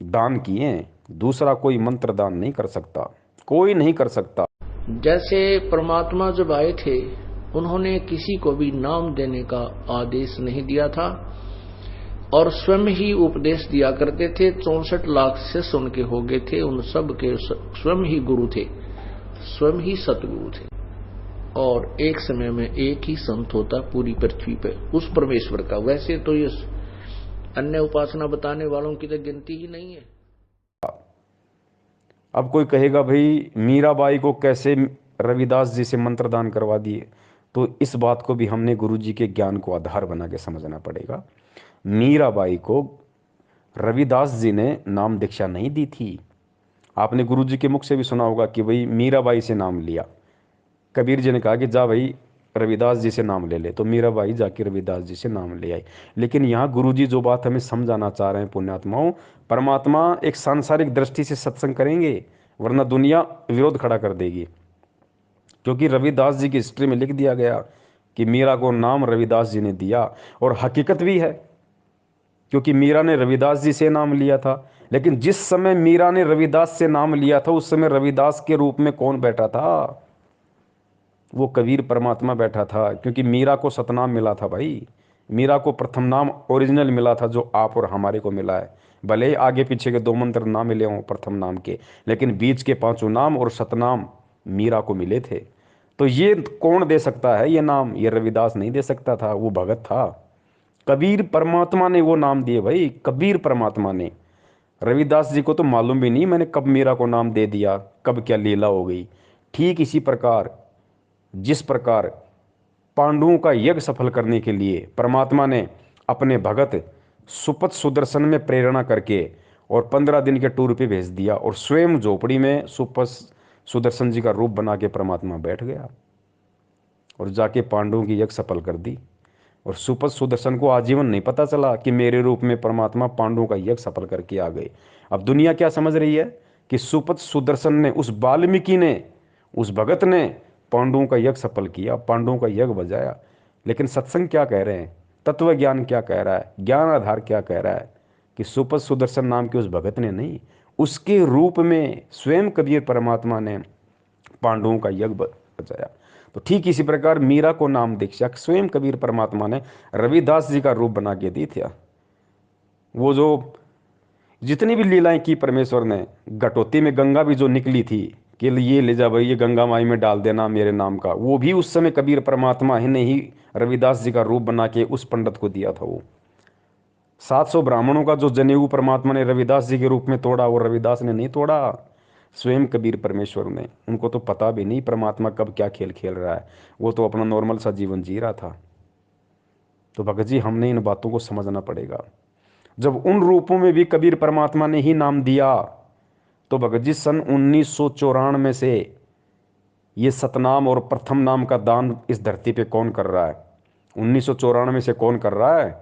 दान किए हैं। दूसरा कोई मंत्र दान नहीं कर सकता, कोई नहीं कर सकता। जैसे परमात्मा जब आए थे, उन्होंने किसी को भी नाम देने का आदेश नहीं दिया था, और स्वयं ही उपदेश दिया करते थे। 64 लाख से सुन के हो गए थे, उन सब के स्वयं ही गुरु थे, स्वयं ही सतगुरु थे। और एक समय में एक ही संत होता पूरी पृथ्वी पे उस परमेश्वर का। वैसे तो ये अन्य उपासना बताने वालों की तो गिनती ही नहीं है। अब कोई कहेगा भाई मीराबाई को कैसे रविदास जी से मंत्र दान करवा दिए, तो इस बात को भी हमने गुरु जी के ज्ञान को आधार बना के समझना पड़ेगा। मीराबाई को रविदास जी ने नाम दीक्षा नहीं दी थी। आपने गुरु जी के मुख से भी सुना होगा कि भाई मीराबाई से नाम लिया, कबीर जी ने कहा कि जा भाई रविदास जी से नाम ले ले, तो मीराबाई जाके रविदास जी से नाम ले आई। लेकिन यहाँ गुरु जी जो बात हमें समझाना चाह रहे हैं पुण्यात्माओं, परमात्मा एक सांसारिक दृष्टि से सत्संग करेंगे, वरना दुनिया विरोध खड़ा कर देगी। क्योंकि रविदास जी की हिस्ट्री में लिख दिया गया कि मीरा को नाम रविदास जी ने दिया, और हकीकत भी है। क्योंकि मीरा ने रविदास जी से नाम लिया था। लेकिन जिस समय मीरा ने रविदास से नाम लिया था उस समय रविदास के रूप में कौन बैठा था? वो कबीर परमात्मा बैठा था, क्योंकि मीरा को सतनाम मिला था भाई। मीरा को प्रथम नाम ओरिजिनल मिला था जो आप और हमारे को मिला है। भले ही आगे पीछे के 2 मंत्र ना मिले हों प्रथम नाम के, लेकिन बीच के 5 नाम और सतनाम मीरा को मिले थे। तो ये कौन दे सकता है ये नाम? ये रविदास नहीं दे सकता था, वो भगत था। कबीर परमात्मा ने वो नाम दिए भाई, कबीर परमात्मा ने। रविदास जी को तो मालूम भी नहीं मैंने कब मीरा को नाम दे दिया, कब क्या लीला हो गई। ठीक इसी प्रकार जिस प्रकार पांडवों का यज्ञ सफल करने के लिए परमात्मा ने अपने भगत सुपथ सुदर्शन में प्रेरणा करके और 15 दिन के टूर पे भेज दिया, और स्वयं झोपड़ी में सुपथ सुदर्शन जी का रूप बना के परमात्मा बैठ गया और जाके पांडवों की यज्ञ सफल कर दी। और सुपथ सुदर्शन को आजीवन नहीं पता चला कि मेरे रूप में परमात्मा पांडवों का यज्ञ सफल करके आ गए। अब दुनिया क्या समझ रही है कि सुपथ सुदर्शन ने, उस वाल्मीकि ने, उस भगत ने पांडवों का यज्ञ सफल किया, पांडवों का यज्ञ बजाया। लेकिन सत्संग क्या कह रहे हैं, तत्व ज्ञान क्या कह रहा है, ज्ञान आधार क्या कह रहा है कि सुपथ सुदर्शन नाम के उस भगत ने नहीं, उसके रूप में स्वयं कबीर परमात्मा ने पांडवों का यज्ञ बचाया। तो ठीक इसी प्रकार मीरा को नाम दीक्षा स्वयं कबीर परमात्मा ने रविदास जी का रूप बना के दी थी। वो जो जितनी भी लीलाएं की परमेश्वर ने, घटोती में गंगा भी जो निकली थी कि ये ले जा भाई, ये गंगा माई में डाल देना मेरे नाम का, वो भी उस समय कबीर परमात्मा ही ने ही रविदास जी का रूप बना के उस पंडित को दिया था। वो 700 ब्राह्मणों का जो जनेऊ परमात्मा ने रविदास जी के रूप में तोड़ा, वो रविदास ने नहीं तोड़ा, स्वयं कबीर परमेश्वर ने। उनको तो पता भी नहीं परमात्मा कब क्या खेल खेल रहा है, वो तो अपना नॉर्मल सा जीवन जी रहा था। तो भगत जी हमने इन बातों को समझना पड़ेगा। जब उन रूपों में भी कबीर परमात्मा ने ही नाम दिया, तो भगत जी सन 1994 से ये सतनाम और प्रथम नाम का दान इस धरती पे कौन कर रहा है? 1994 से कौन कर रहा है?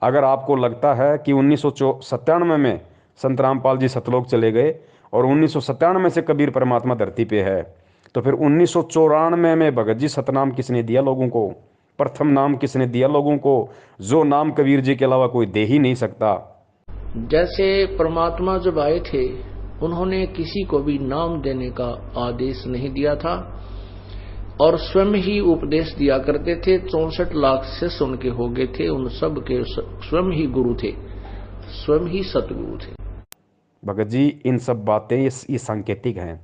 अगर आपको लगता है कि 1997 में संत रामपाल जी सतलोक चले गए और 1997 से कबीर परमात्मा धरती पे है, तो फिर 1994 में भगत जी सतनाम किसने दिया लोगों को? प्रथम नाम किसने दिया लोगों को, जो नाम कबीर जी के अलावा कोई दे ही नहीं सकता? जैसे परमात्मा जब आए थे उन्होंने किसी को भी नाम देने का आदेश नहीं दिया था और स्वयं ही उपदेश दिया करते थे। 64 लाख शिष्य उनके हो गए थे, उन सब के स्वयं ही गुरु थे, स्वयं ही सतगुरु थे। भगत जी इन सब बातें ये सांकेतिक हैं।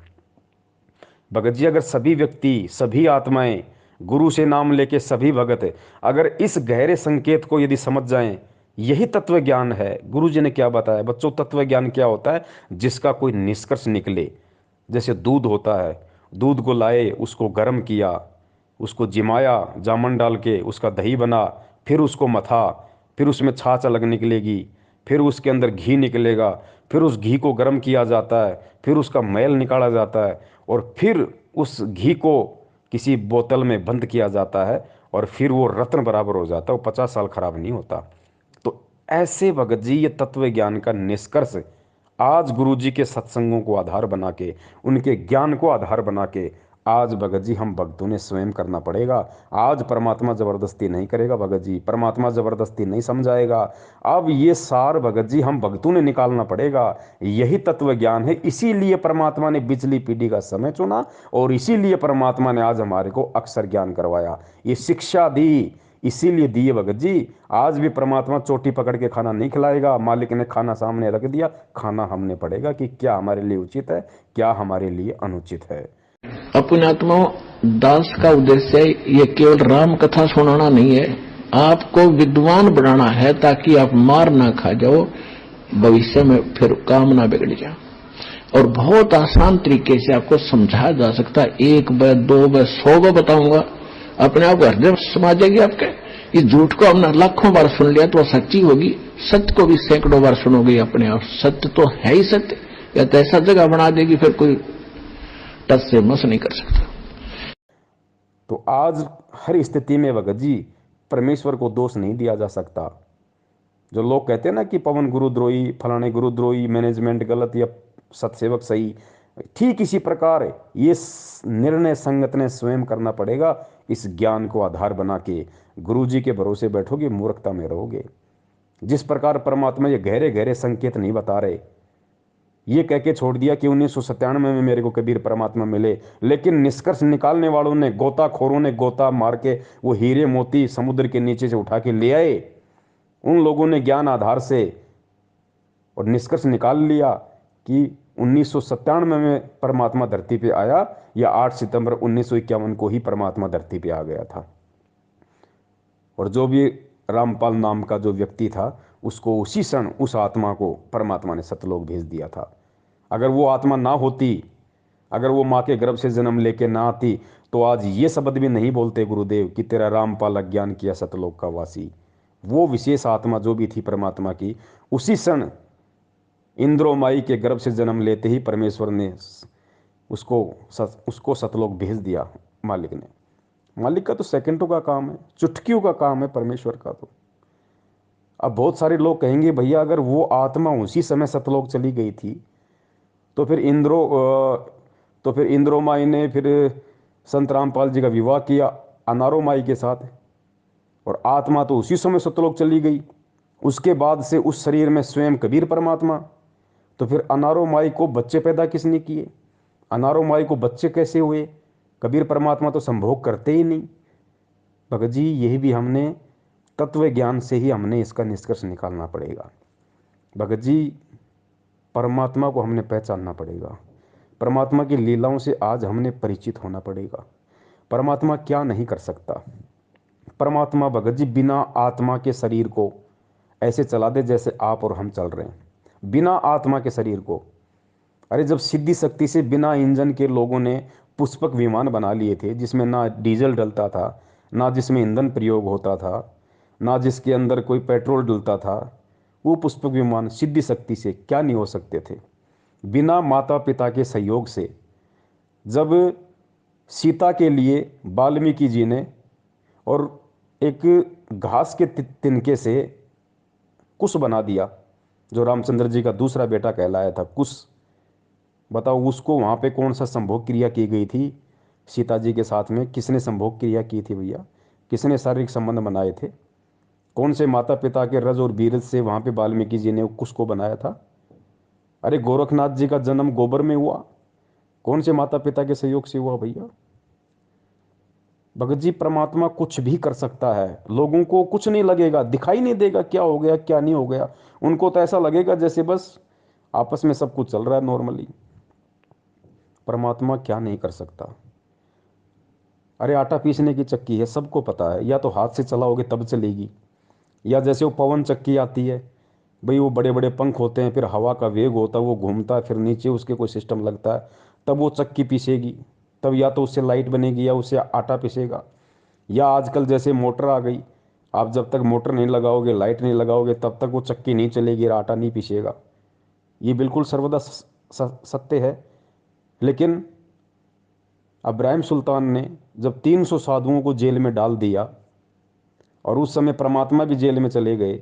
भगत जी अगर सभी व्यक्ति, सभी आत्माएं गुरु से नाम लेके सभी भगत अगर इस गहरे संकेत को यदि समझ जाएं, यही तत्व ज्ञान है। गुरु जी ने क्या बताया बच्चों? तत्व ज्ञान क्या होता है? जिसका कोई निष्कर्ष निकले। जैसे दूध होता है, दूध को लाए, उसको गर्म किया, उसको जिमाया, जामन डाल के उसका दही बना, फिर उसको मथा, फिर उसमें छाछ अलग निकलेगी, फिर उसके अंदर घी निकलेगा, फिर उस घी को गर्म किया जाता है, फिर उसका मैल निकाला जाता है और फिर उस घी को किसी बोतल में बंद किया जाता है और फिर वो रत्न बराबर हो जाता है, वो 50 साल खराब नहीं होता। तो ऐसे भगत जी ये तत्व ज्ञान का निष्कर्ष आज गुरु जी के सत्संगों को आधार बना के, उनके ज्ञान को आधार बना के आज भगत जी हम भक्तों ने स्वयं करना पड़ेगा। आज परमात्मा जबरदस्ती नहीं करेगा भगत जी, परमात्मा जबरदस्ती नहीं समझाएगा। अब ये सार भगत जी हम भक्तों ने निकालना पड़ेगा। यही तत्व ज्ञान है, इसीलिए परमात्मा ने बिजली पीढ़ी का समय चुना और इसीलिए परमात्मा ने आज हमारे को अक्षर ज्ञान करवाया, ये शिक्षा दी, इसीलिए दिए भगत जी। आज भी परमात्मा चोटी पकड़ के खाना नहीं खिलाएगा, मालिक ने खाना सामने रख दिया, खाना हमने पड़ेगा कि क्या हमारे लिए उचित है, क्या हमारे लिए अनुचित है। अपने आत्माओं, दास का उद्देश्य ये केवल राम कथा सुनाना नहीं है, आपको विद्वान बनाना है ताकि आप मार ना खा जाओ, भविष्य में फिर काम ना बिगड़ जाए। और बहुत आसान तरीके से आपको समझाया जा सकता है। 1 बार 2 बार 100 बार बताऊंगा, अपने आप हृदय समा जाएगी आपके। इस झूठ को हमने लाखों बार सुन लिया तो सच्ची होगी, सत्य को भी सैकड़ों बार सुनोगे अपने आप। सत्य तो है ही सत्य, या तो ऐसा जगह बना देगी फिर कोई टस से मस नहीं कर सकता। तो आज हर स्थिति में भगत जी परमेश्वर को दोष नहीं दिया जा सकता। जो लोग कहते हैं ना कि पवन गुरुद्रोही, फलाने गुरुद्रोही, मैनेजमेंट गलत या सत्सेवक सही, ठीक इसी प्रकार ये निर्णय संगत ने स्वयं करना पड़ेगा। इस ज्ञान को आधार बना के गुरु जी के भरोसे बैठोगे, मूर्खता में रहोगे। जिस प्रकार परमात्मा ये गहरे गहरे संकेत नहीं बता रहे, ये कह के छोड़ दिया कि 1997 में मेरे को कबीर परमात्मा मिले, लेकिन निष्कर्ष निकालने वालों ने, गोताखोरों ने गोता मार के वो हीरे मोती समुद्र के नीचे से उठा के ले आए। उन लोगों ने ज्ञान आधार से और निष्कर्ष निकाल लिया कि 1997 में परमात्मा धरती पे आया, या 8 सितंबर 1951 को ही परमात्मा धरती पे आ गया था। और जो भी रामपाल नाम का जो व्यक्ति था, उसको उसी क्षण उस आत्मा को परमात्मा ने सतलोक भेज दिया था। अगर वो आत्मा ना होती, अगर वो माँ के गर्भ से जन्म लेके ना आती, तो आज ये शब्द भी नहीं बोलते गुरुदेव कि तेरा रामपाल अज्ञान किया सतलोक का वासी। वो विशेष आत्मा जो भी थी परमात्मा की, उसी क्षण इंद्रो माई के गर्भ से जन्म लेते ही परमेश्वर ने उसको सतलोक भेज दिया। मालिक का तो सेकंडों का काम है, चुटकियों का काम है परमेश्वर का। तो अब बहुत सारे लोग कहेंगे भैया अगर वो आत्मा उसी समय सतलोक चली गई थी, तो फिर इंद्रो माई ने फिर संत रामपाल जी का विवाह किया अनारो माई के साथ, और आत्मा तो उसी समय सतलोक चली गई। उसके बाद से उस शरीर में स्वयं कबीर परमात्मा, तो फिर अनारो माई को बच्चे पैदा किसने किए? अनारो माई को बच्चे कैसे हुए? कबीर परमात्मा तो संभोग करते ही नहीं। भगत जी यही भी हमने तत्व ज्ञान से ही हमने इसका निष्कर्ष निकालना पड़ेगा। भगत जी परमात्मा को हमने पहचानना पड़ेगा, परमात्मा की लीलाओं से आज हमने परिचित होना पड़ेगा। परमात्मा क्या नहीं कर सकता। परमात्मा भगत जी बिना आत्मा के शरीर को ऐसे चला दे जैसे आप और हम चल रहे हैं, बिना आत्मा के शरीर को। अरे जब सिद्धि शक्ति से बिना इंजन के लोगों ने पुष्पक विमान बना लिए थे, जिसमें ना डीजल डलता था, ना जिसमें ईंधन प्रयोग होता था, ना जिसके अंदर कोई पेट्रोल डलता था, वो पुष्पक विमान सिद्धि शक्ति से क्या नहीं हो सकते थे? बिना माता पिता के सहयोग से जब सीता के लिए वाल्मीकि जी ने और एक घास के तिनके से कुश बना दिया, जो रामचंद्र जी का दूसरा बेटा कहलाया था कुश, बताओ उसको वहाँ पे कौन सा संभोग क्रिया की गई थी? सीता जी के साथ में किसने संभोग क्रिया की थी भैया? किसने शारीरिक संबंध बनाए थे? कौन से माता पिता के रज और बीरज से वहाँ पे वाल्मीकि जी ने कुश को बनाया था? अरे गोरखनाथ जी का जन्म गोबर में हुआ, कौन से माता पिता के सहयोग से हुआ भैया? भगत जी परमात्मा कुछ भी कर सकता है, लोगों को कुछ नहीं लगेगा, दिखाई नहीं देगा क्या हो गया क्या नहीं हो गया। उनको तो ऐसा लगेगा जैसे बस आपस में सब कुछ चल रहा है नॉर्मली। परमात्मा क्या नहीं कर सकता। अरे आटा पीसने की चक्की है, सबको पता है, या तो हाथ से चलाओगे तब चलेगी, या जैसे वो पवन चक्की आती है भाई, वो बड़े बड़े पंख होते हैं, फिर हवा का वेग होता है, वो घूमता है, फिर नीचे उसके कोई सिस्टम लगता है, तब वो चक्की पीसेगी। तब या तो उससे लाइट बनेगी या उससे आटा पिसेगा। या आजकल जैसे मोटर आ गई, आप जब तक मोटर नहीं लगाओगे, लाइट नहीं लगाओगे, तब तक वो चक्की नहीं चलेगी, आटा नहीं पिसेगा। ये बिल्कुल सर्वदा सत्य है। लेकिन इब्राहिम सुल्तान ने जब 300 साधुओं को जेल में डाल दिया, और उस समय परमात्मा भी जेल में चले गए,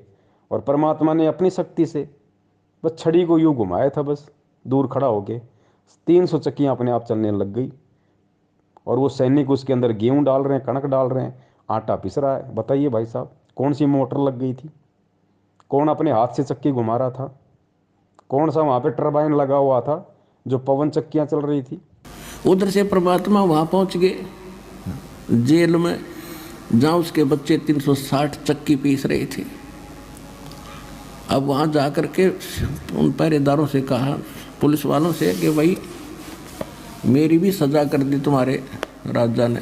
और परमात्मा ने अपनी शक्ति से बस छड़ी को यूँ घुमाया था, बस दूर खड़ा होके 300 चक्कियाँ अपने आप चलने लग गई। और वो सैनिक उसके अंदर गेहूँ डाल रहे हैं, कणक डाल रहे हैं, आटा पिस रहा है। बताइए भाई साहब, कौन सी मोटर लग गई थी? कौन अपने हाथ से चक्की घुमा रहा था? कौन सा वहाँ पे टरबाइन लगा हुआ था जो पवन चक्कियाँ चल रही थी? उधर से परमात्मा वहाँ पहुँच गए जेल में, जहाँ उसके बच्चे 360 चक्की पीस रहे थे। अब वहाँ जा कर के उन पहरेदारों से कहा, पुलिस वालों से, कि भाई मेरी भी सजा कर दी तुम्हारे राजा ने।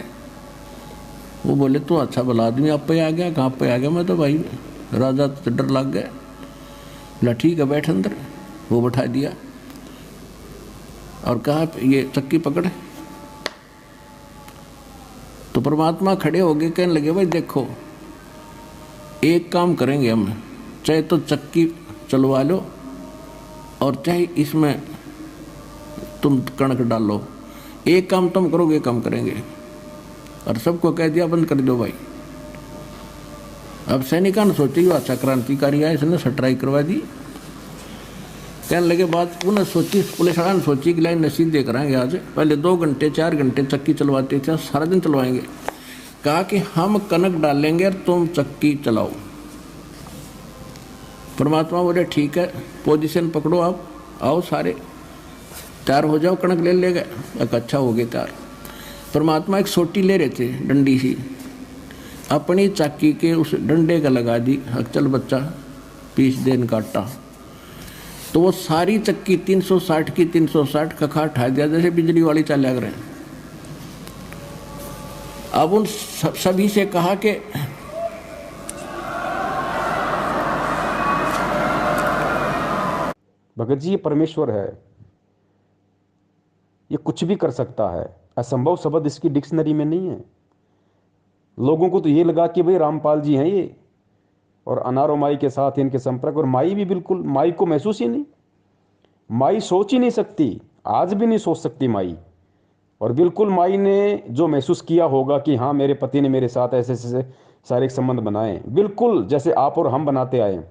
वो बोले तो अच्छा भला आदमी आप पे आ गया, कहाँ पे आ गया? मैं तो भाई राजा तो डर लग गया। बोला ठीक है बैठ अंदर। वो बैठा दिया और कहा ये चक्की पकड़। तो परमात्मा खड़े हो गए, कहने लगे भाई देखो एक काम करेंगे हम, चाहे तो चक्की चलवा लो और चाहे इसमें तुम कणक डालो, एक काम तुम करोगे काम करेंगे। और सबको कह दिया बंद कर दो भाई। अब सैनिकों ने सोची अच्छा क्रांतिकारी आया, इसने सटराई करवा दी। कहने लगे बात उन्हें सोची, पुलिस वाला ने सोची कि लाइन नसीब दे कराएंगे आज, पहले 2 घंटे 4 घंटे चक्की चलवाते थे, सारा दिन चलवाएंगे। कहा कि हम कनक डालेंगे और तुम चक्की चलाओ। परमात्मा बोले ठीक है, पोजीशन पकड़ो, आप आओ सारे, तैयार हो जाओ, कणक ले गए। एक अच्छा हो गया तैयार। परमात्मा एक सोटी ले रहे थे, डंडी सी, अपनी चाकी के उस डंडे का लगा दी, चल बच्चा पीस देन काटा। तो वो सारी चक्की 360 की 360 कखा उठा दिया, जैसे बिजली वाली चाल लग रहे हैं। अब उन सभी से कहा कि भगत जी ये परमेश्वर है, ये कुछ भी कर सकता है, असंभव शब्द इसकी डिक्शनरी में नहीं है। लोगों को तो ये लगा कि भाई रामपाल जी हैं ये, और अनारो माई के साथ इनके संपर्क, और माई भी बिल्कुल, माई को महसूस ही नहीं, माई सोच ही नहीं सकती, आज भी नहीं सोच सकती माई। और बिल्कुल माई ने जो महसूस किया होगा कि हाँ मेरे पति ने मेरे साथ ऐसे ऐसे शारीरिक संबंध बनाए, बिल्कुल जैसे आप और हम बनाते आए,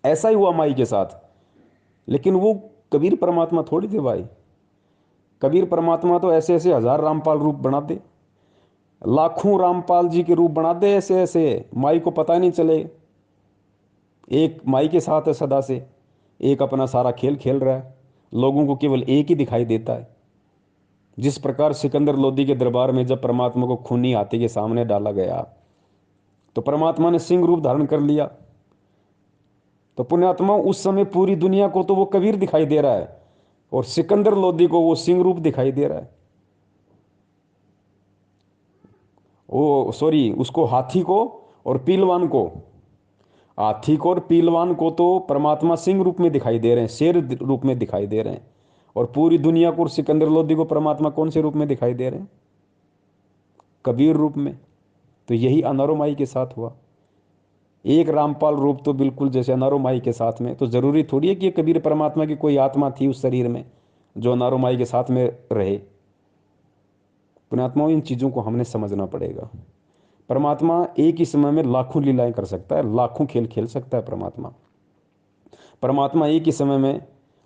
ऐसा ही हुआ माई के साथ। लेकिन वो कबीर परमात्मा थोड़ी थे भाई। कबीर परमात्मा तो ऐसे ऐसे हजार रामपाल रूप बनाते, लाखों रामपाल जी के रूप बनाते, ऐसे ऐसे माई को पता नहीं चले। एक माई के साथ है सदा से, एक अपना सारा खेल खेल रहा है, लोगों को केवल एक ही दिखाई देता है। जिस प्रकार सिकंदर लोदी के दरबार में जब परमात्मा को खूनी हाथी के सामने डाला गया तो परमात्मा ने सिंह रूप धारण कर लिया। तो पुण्यात्मा उस समय पूरी दुनिया को तो वो कबीर दिखाई दे रहा है, और सिकंदर लोदी को वो सिंह रूप दिखाई दे रहा है। वो सॉरी, उसको हाथी को और पीलवान को, हाथी को और पीलवान को तो परमात्मा सिंह रूप में दिखाई दे रहे हैं, शेर रूप में दिखाई दे रहे हैं। और पूरी दुनिया को और सिकंदर लोदी को परमात्मा कौन से रूप में दिखाई दे रहे हैं? कबीर रूप में। तो यही अनारो माई के साथ हुआ। एक रामपाल रूप तो बिल्कुल जैसे अनारो माई के साथ में, तो जरूरी थोड़ी है कि ये कबीर परमात्मा की कोई आत्मा थी उस शरीर में जो अनारो माई के साथ में रहे। पुण्यात्माओं, इन चीज़ों को हमने समझना पड़ेगा। परमात्मा एक ही समय में लाखों लीलाएं कर सकता है, लाखों खेल खेल सकता है परमात्मा। परमात्मा एक ही समय में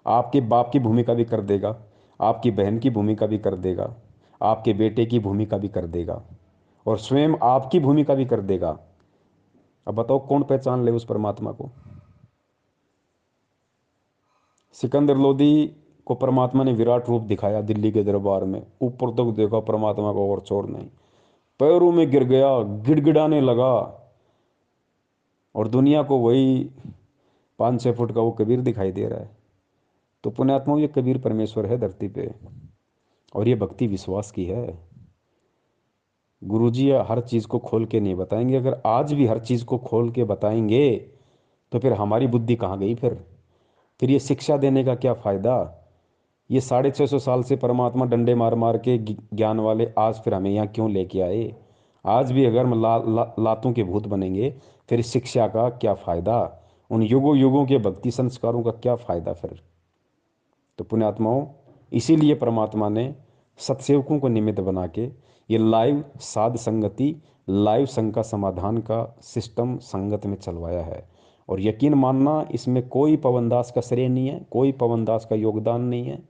आपके बाप की भूमिका भी कर देगा, आपकी बहन की भूमिका भी कर देगा, आपके बेटे की भूमिका भी कर देगा, और स्वयं आपकी भूमिका भी कर देगा। अब बताओ कौन पहचान ले उस परमात्मा को? सिकंदर लोदी को परमात्मा ने विराट रूप दिखाया दिल्ली के दरबार में, ऊपर तक देखा परमात्मा को और छोड़ नहीं, पैरों में गिर गया, गिड़गिड़ाने लगा, और दुनिया को वही 5-6 फुट का वो कबीर दिखाई दे रहा है। तो पुण्यात्माओं, ये कबीर परमेश्वर है धरती पे, और ये भक्ति विश्वास की है। गुरुजी हर चीज़ को खोल के नहीं बताएंगे। अगर आज भी हर चीज़ को खोल के बताएंगे तो फिर हमारी बुद्धि कहाँ गई? फिर ये शिक्षा देने का क्या फ़ायदा? ये 650 साल से परमात्मा डंडे मार मार के ज्ञान वाले आज फिर हमें यहाँ क्यों लेके आए? आज भी अगर हम लातों के भूत बनेंगे फिर इस शिक्षा का क्या फ़ायदा? उन युगों युगों के भक्ति संस्कारों का क्या फ़ायदा फिर? तो पुण्यात्माओं, इसीलिए परमात्मा ने सत्सेवकों को निमित्त बना के ये लाइव साध संगति, लाइव संघ का समाधान का सिस्टम संगत में चलवाया है। और यकीन मानना, इसमें कोई पवन दास का श्रेय नहीं है, कोई पवन दास का योगदान नहीं है,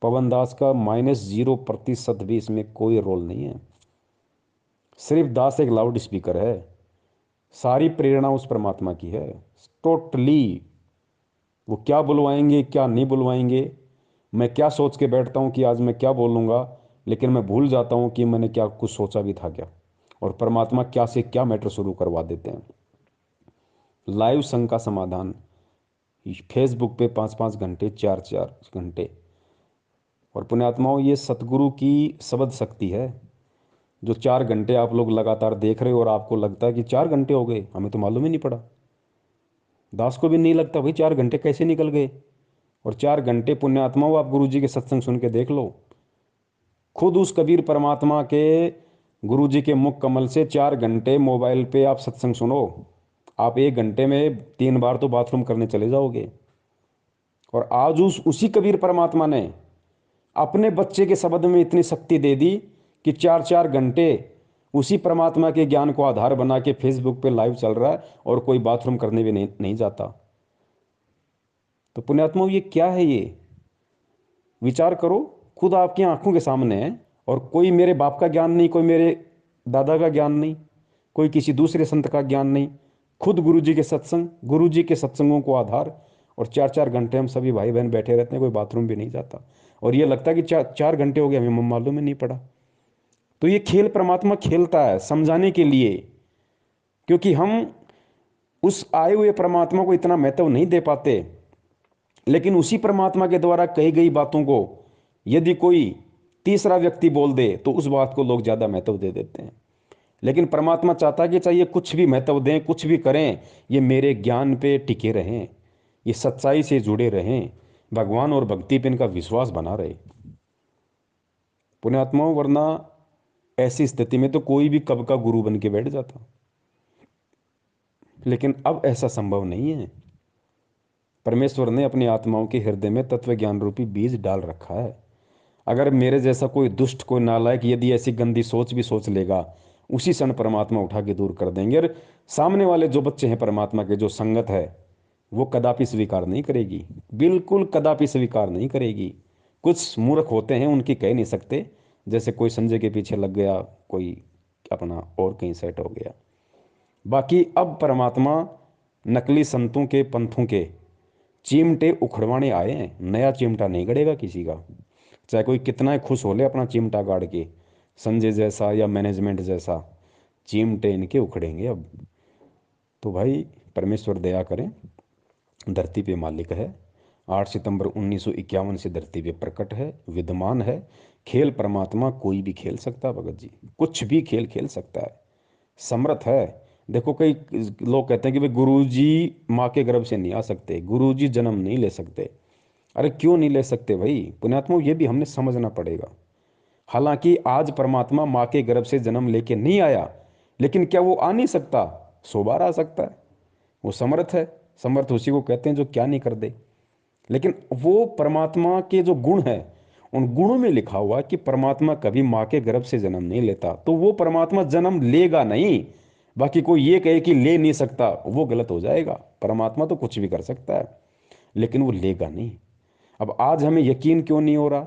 पवन दास का -0% भी इसमें कोई रोल नहीं है। सिर्फ दास एक लाउड स्पीकर है, सारी प्रेरणा उस परमात्मा की है टोटली। वो क्या बुलवाएंगे क्या नहीं बुलवाएंगे, मैं क्या सोच के बैठता हूँ कि आज मैं क्या बोलूँगा, लेकिन मैं भूल जाता हूँ कि मैंने क्या कुछ सोचा भी था क्या, और परमात्मा क्या से क्या मैटर शुरू करवा देते हैं। लाइव संघ का समाधान फेसबुक पे 5-5 घंटे, 4-4 घंटे। और पुण्यात्माओं, ये सतगुरु की शब्द शक्ति है। जो 4 घंटे आप लोग लगातार देख रहे हो और आपको लगता है कि 4 घंटे हो गए, हमें तो मालूम ही नहीं पड़ा, दास को भी नहीं लगता भाई 4 घंटे कैसे निकल गए। और 4 घंटे पुण्यात्माओं, आप गुरु जी के सत्संग सुन के देख लो, खुद उस कबीर परमात्मा के गुरु जी के मुख कमल से 4 घंटे मोबाइल पे आप सत्संग सुनो, आप 1 घंटे में 3 बार तो बाथरूम करने चले जाओगे। और आज उसी कबीर परमात्मा ने अपने बच्चे के शब्द में इतनी शक्ति दे दी कि 4-4 घंटे उसी परमात्मा के ज्ञान को आधार बना के फेसबुक पे लाइव चल रहा है, और कोई बाथरूम करने भी नहीं जाता। तो पुण्यात्मा, ये क्या है? ये विचार करो, खुद आपकी आंखों के सामने है। और कोई मेरे बाप का ज्ञान नहीं, कोई मेरे दादा का ज्ञान नहीं, कोई किसी दूसरे संत का ज्ञान नहीं, खुद गुरु जी के सत्संग, गुरु जी के सत्संगों को आधार, और 4-4 घंटे हम सभी भाई बहन बैठे रहते हैं, कोई बाथरूम भी नहीं जाता, और ये लगता है कि 4 घंटे हो गए, हमें मालूम ही नहीं पड़ा। तो ये खेल परमात्मा खेलता है समझाने के लिए, क्योंकि हम उस आए हुए परमात्मा को इतना महत्व नहीं दे पाते, लेकिन उसी परमात्मा के द्वारा कही गई बातों को यदि कोई तीसरा व्यक्ति बोल दे तो उस बात को लोग ज्यादा महत्व दे देते हैं। लेकिन परमात्मा चाहता है कि चाहिए कुछ भी महत्व दें, कुछ भी करें, ये मेरे ज्ञान पे टिके रहें, ये सच्चाई से जुड़े रहें, भगवान और भक्ति पे इनका विश्वास बना रहे पुण्यात्माओं। वरना ऐसी स्थिति में तो कोई भी कब का गुरु बन के बैठ जाता, लेकिन अब ऐसा संभव नहीं है। परमेश्वर ने अपनी आत्माओं के हृदय में तत्व ज्ञान रूपी बीज डाल रखा है। अगर मेरे जैसा कोई दुष्ट, कोई नालायक यदि ऐसी गंदी सोच भी सोच लेगा, उसी क्षण परमात्मा उठा के दूर कर देंगे। और सामने वाले जो बच्चे हैं परमात्मा के, जो संगत है, वो कदापि स्वीकार नहीं करेगी, बिल्कुल कदापि स्वीकार नहीं करेगी। कुछ मूर्ख होते हैं, उनकी कह नहीं सकते, जैसे कोई संजय के पीछे लग गया, कोई अपना और कहीं सेट हो गया। बाकी अब परमात्मा नकली संतों के, पंथों के चिमटे उखड़वाने आए हैं। नया चिमटा नहीं गड़ेगा किसी का, चाहे कोई कितना ही खुश हो ले अपना चिमटा गाड़ के, संजय जैसा या मैनेजमेंट जैसा, चिमटे इनके उखड़ेंगे अब। तो भाई परमेश्वर दया करें, धरती पे मालिक है। 8 सितंबर 1951 से धरती पे प्रकट है, विद्यमान है। खेल परमात्मा कोई भी खेल सकता है भगत जी, कुछ भी खेल खेल सकता है, समर्थ है। देखो कई लोग कहते हैं कि भाई गुरु जी माँ के गर्भ से नहीं आ सकते, गुरु जी जन्म नहीं ले सकते। अरे क्यों नहीं ले सकते भाई पुण्यात्मा, ये भी हमने समझना पड़ेगा। हालांकि आज परमात्मा माँ के गर्भ से जन्म लेके नहीं आया, लेकिन क्या वो आ नहीं सकता? 100 बार आ सकता है। वो समर्थ है, समर्थ उसी को कहते हैं जो क्या नहीं कर दे। लेकिन वो परमात्मा के जो गुण है, उन गुणों में लिखा हुआ कि परमात्मा कभी माँ के गर्भ से जन्म नहीं लेता, तो वो परमात्मा जन्म लेगा नहीं। बाकी कोई ये कहे कि ले नहीं सकता, वो गलत हो जाएगा। परमात्मा तो कुछ भी कर सकता है, लेकिन वो लेगा नहीं। अब आज हमें यकीन क्यों नहीं हो रहा?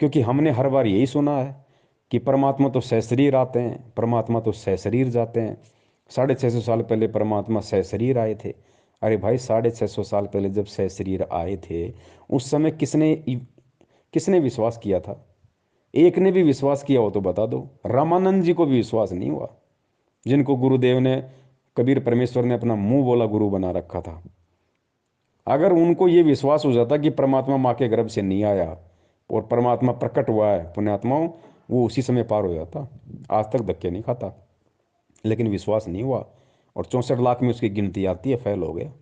क्योंकि हमने हर बार यही सुना है कि परमात्मा तो सशरीर आते हैं, परमात्मा तो सशरीर जाते हैं। 650 साल पहले परमात्मा सशरीर आए थे। अरे भाई 650 साल पहले जब सशरीर आए थे, उस समय किसने किसने विश्वास किया था? एक ने भी विश्वास किया हो तो बता दो। रामानंद जी को भी विश्वास नहीं हुआ, जिनको गुरुदेव ने, कबीर परमेश्वर ने अपना मुंह बोला गुरु बना रखा था। अगर उनको ये विश्वास हो जाता कि परमात्मा माँ के गर्भ से नहीं आया और परमात्मा प्रकट हुआ है पुण्यात्माओं, वो उसी समय पार हो जाता, आज तक धक्के नहीं खाता। लेकिन विश्वास नहीं हुआ, और 64 लाख में उसकी गिनती आती है, फेल हो गया।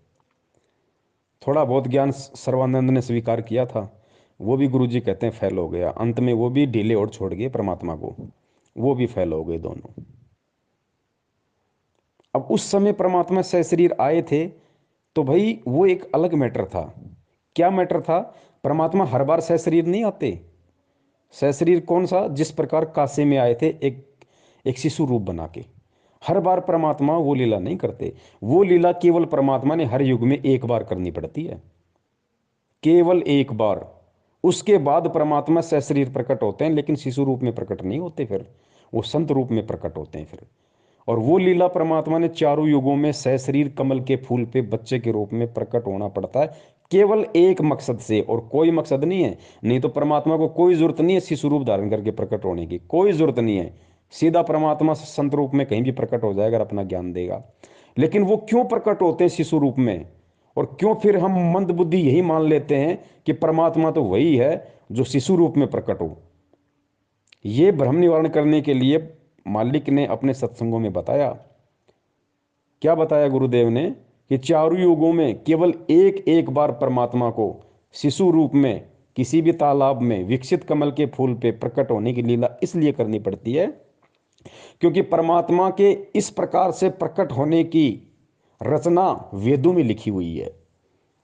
थोड़ा बहुत ज्ञान सर्वानंद ने स्वीकार किया था, वो भी गुरु जी कहते हैं फेल हो गया। अंत में वो भी ढीले और छोड़ गए परमात्मा को, वो भी फेल हो गए दोनों। अब उस समय परमात्मा सशरीर आए थे, तो भाई वो एक अलग मैटर था। क्या मैटर था? परमात्मा हर बार सशरीर नहीं आते। सशरीर कौन सा? जिस प्रकार काशी में आए थे एक शिशु रूप बना के। हर बार परमात्मा वो लीला नहीं करते। वो लीला केवल परमात्मा ने हर युग में एक बार करनी पड़ती है, केवल एक बार। उसके बाद परमात्मा सशरीर प्रकट होते हैं, लेकिन शिशु रूप में प्रकट नहीं होते, फिर वो संत रूप में प्रकट होते हैं फिर। और वो लीला परमात्मा ने चारों युगों में सशरीर कमल के फूल पे बच्चे के रूप में प्रकट होना पड़ता है, केवल एक मकसद से, और कोई मकसद नहीं है। नहीं तो परमात्मा को कोई जरूरत नहीं है शिशु रूप धारण करके प्रकट होने की, कोई जरूरत नहीं है। सीधा परमात्मा संत रूप में कहीं भी प्रकट हो जाएगा, अपना ज्ञान देगा। लेकिन वो क्यों प्रकट होते हैं शिशु रूप में? और क्यों फिर हम मंद बुद्धि यही मान लेते हैं कि परमात्मा तो वही है जो शिशु रूप में प्रकट हो? ये भ्रम निवारण करने के लिए मालिक ने अपने सत्संगों में बताया। क्या बताया गुरुदेव ने? कि चारों युगों में केवल एक एक बार परमात्मा को शिशु रूप में किसी भी तालाब में विकसित कमल के फूल पे प्रकट होने की लीला इसलिए करनी पड़ती है क्योंकि परमात्मा के इस प्रकार से प्रकट होने की रचना वेदों में लिखी हुई है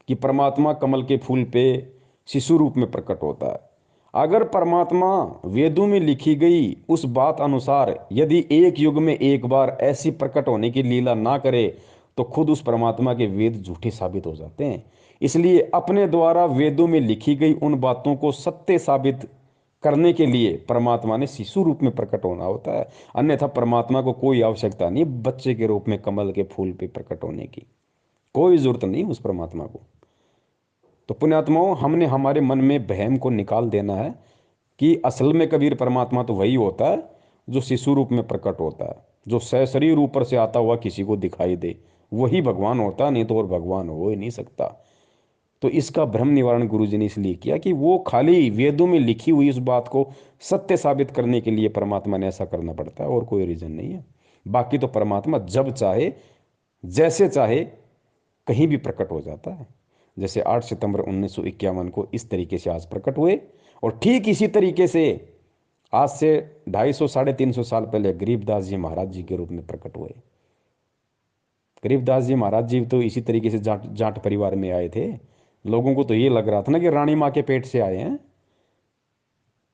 कि परमात्मा कमल के फूल पे शिशु रूप में प्रकट होता है। अगर परमात्मा वेदों में लिखी गई उस बात अनुसार यदि एक युग में एक बार ऐसी प्रकट होने की लीला ना करे, तो खुद उस परमात्मा के वेद झूठे साबित हो जाते हैं। इसलिए अपने द्वारा वेदों में लिखी गई उन बातों को सत्य साबित करने के लिए परमात्मा ने शिशु रूप में प्रकट होना होता है, अन्यथा परमात्मा को कोई आवश्यकता नहीं बच्चे के रूप में कमल के फूल पे प्रकट होने की, कोई जरूरत नहीं उस परमात्मा को। तो पुण्यात्माओं, हमने हमारे मन में वहम को निकाल देना है कि असल में कबीर परमात्मा तो वही होता है जो शिशु रूप में प्रकट होता है, जो सशरीर ऊपर से आता हुआ किसी को दिखाई दे, वही भगवान होता, नहीं तो और भगवान हो ही नहीं सकता। तो इसका भ्रम निवारण गुरु जी ने इसलिए किया कि वो खाली वेदों में लिखी हुई इस बात को सत्य साबित करने के लिए परमात्मा ने ऐसा करना पड़ता है, और कोई रीजन नहीं है। बाकी तो परमात्मा जब चाहे जैसे चाहे कहीं भी प्रकट हो जाता है। जैसे 8 सितंबर 1951 को इस तरीके से आज प्रकट हुए, और ठीक इसी तरीके से आज से 250 350 साल पहले गरीबदास जी महाराज जी के रूप में प्रकट हुए। गरीबदास जी महाराज जी तो इसी तरीके से जाट जाट परिवार में आए थे। लोगों को तो ये लग रहा था ना कि रानी माँ के पेट से आए हैं,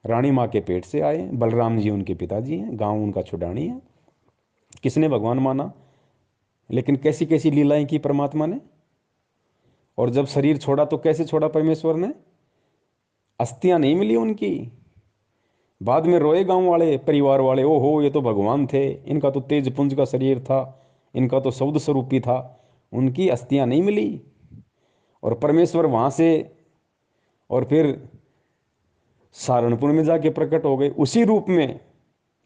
रानी माँ के पेट से आए हैं। बलराम जी उनके पिताजी हैं, गांव उनका छुडानी है। किसने भगवान माना, लेकिन कैसी कैसी लीलाएं की परमात्मा ने। और जब शरीर छोड़ा तो कैसे छोड़ा परमेश्वर ने, अस्थियां नहीं मिली उनकी। बाद में रोए गांव वाले, परिवार वाले, ओहो ये तो भगवान थे, इनका तो तेज पुंज का शरीर था, इनका तो शब्द स्वरूपी था, उनकी अस्थियां नहीं मिली। और परमेश्वर वहां से और फिर सहारनपुर में जाके प्रकट हो गए उसी रूप में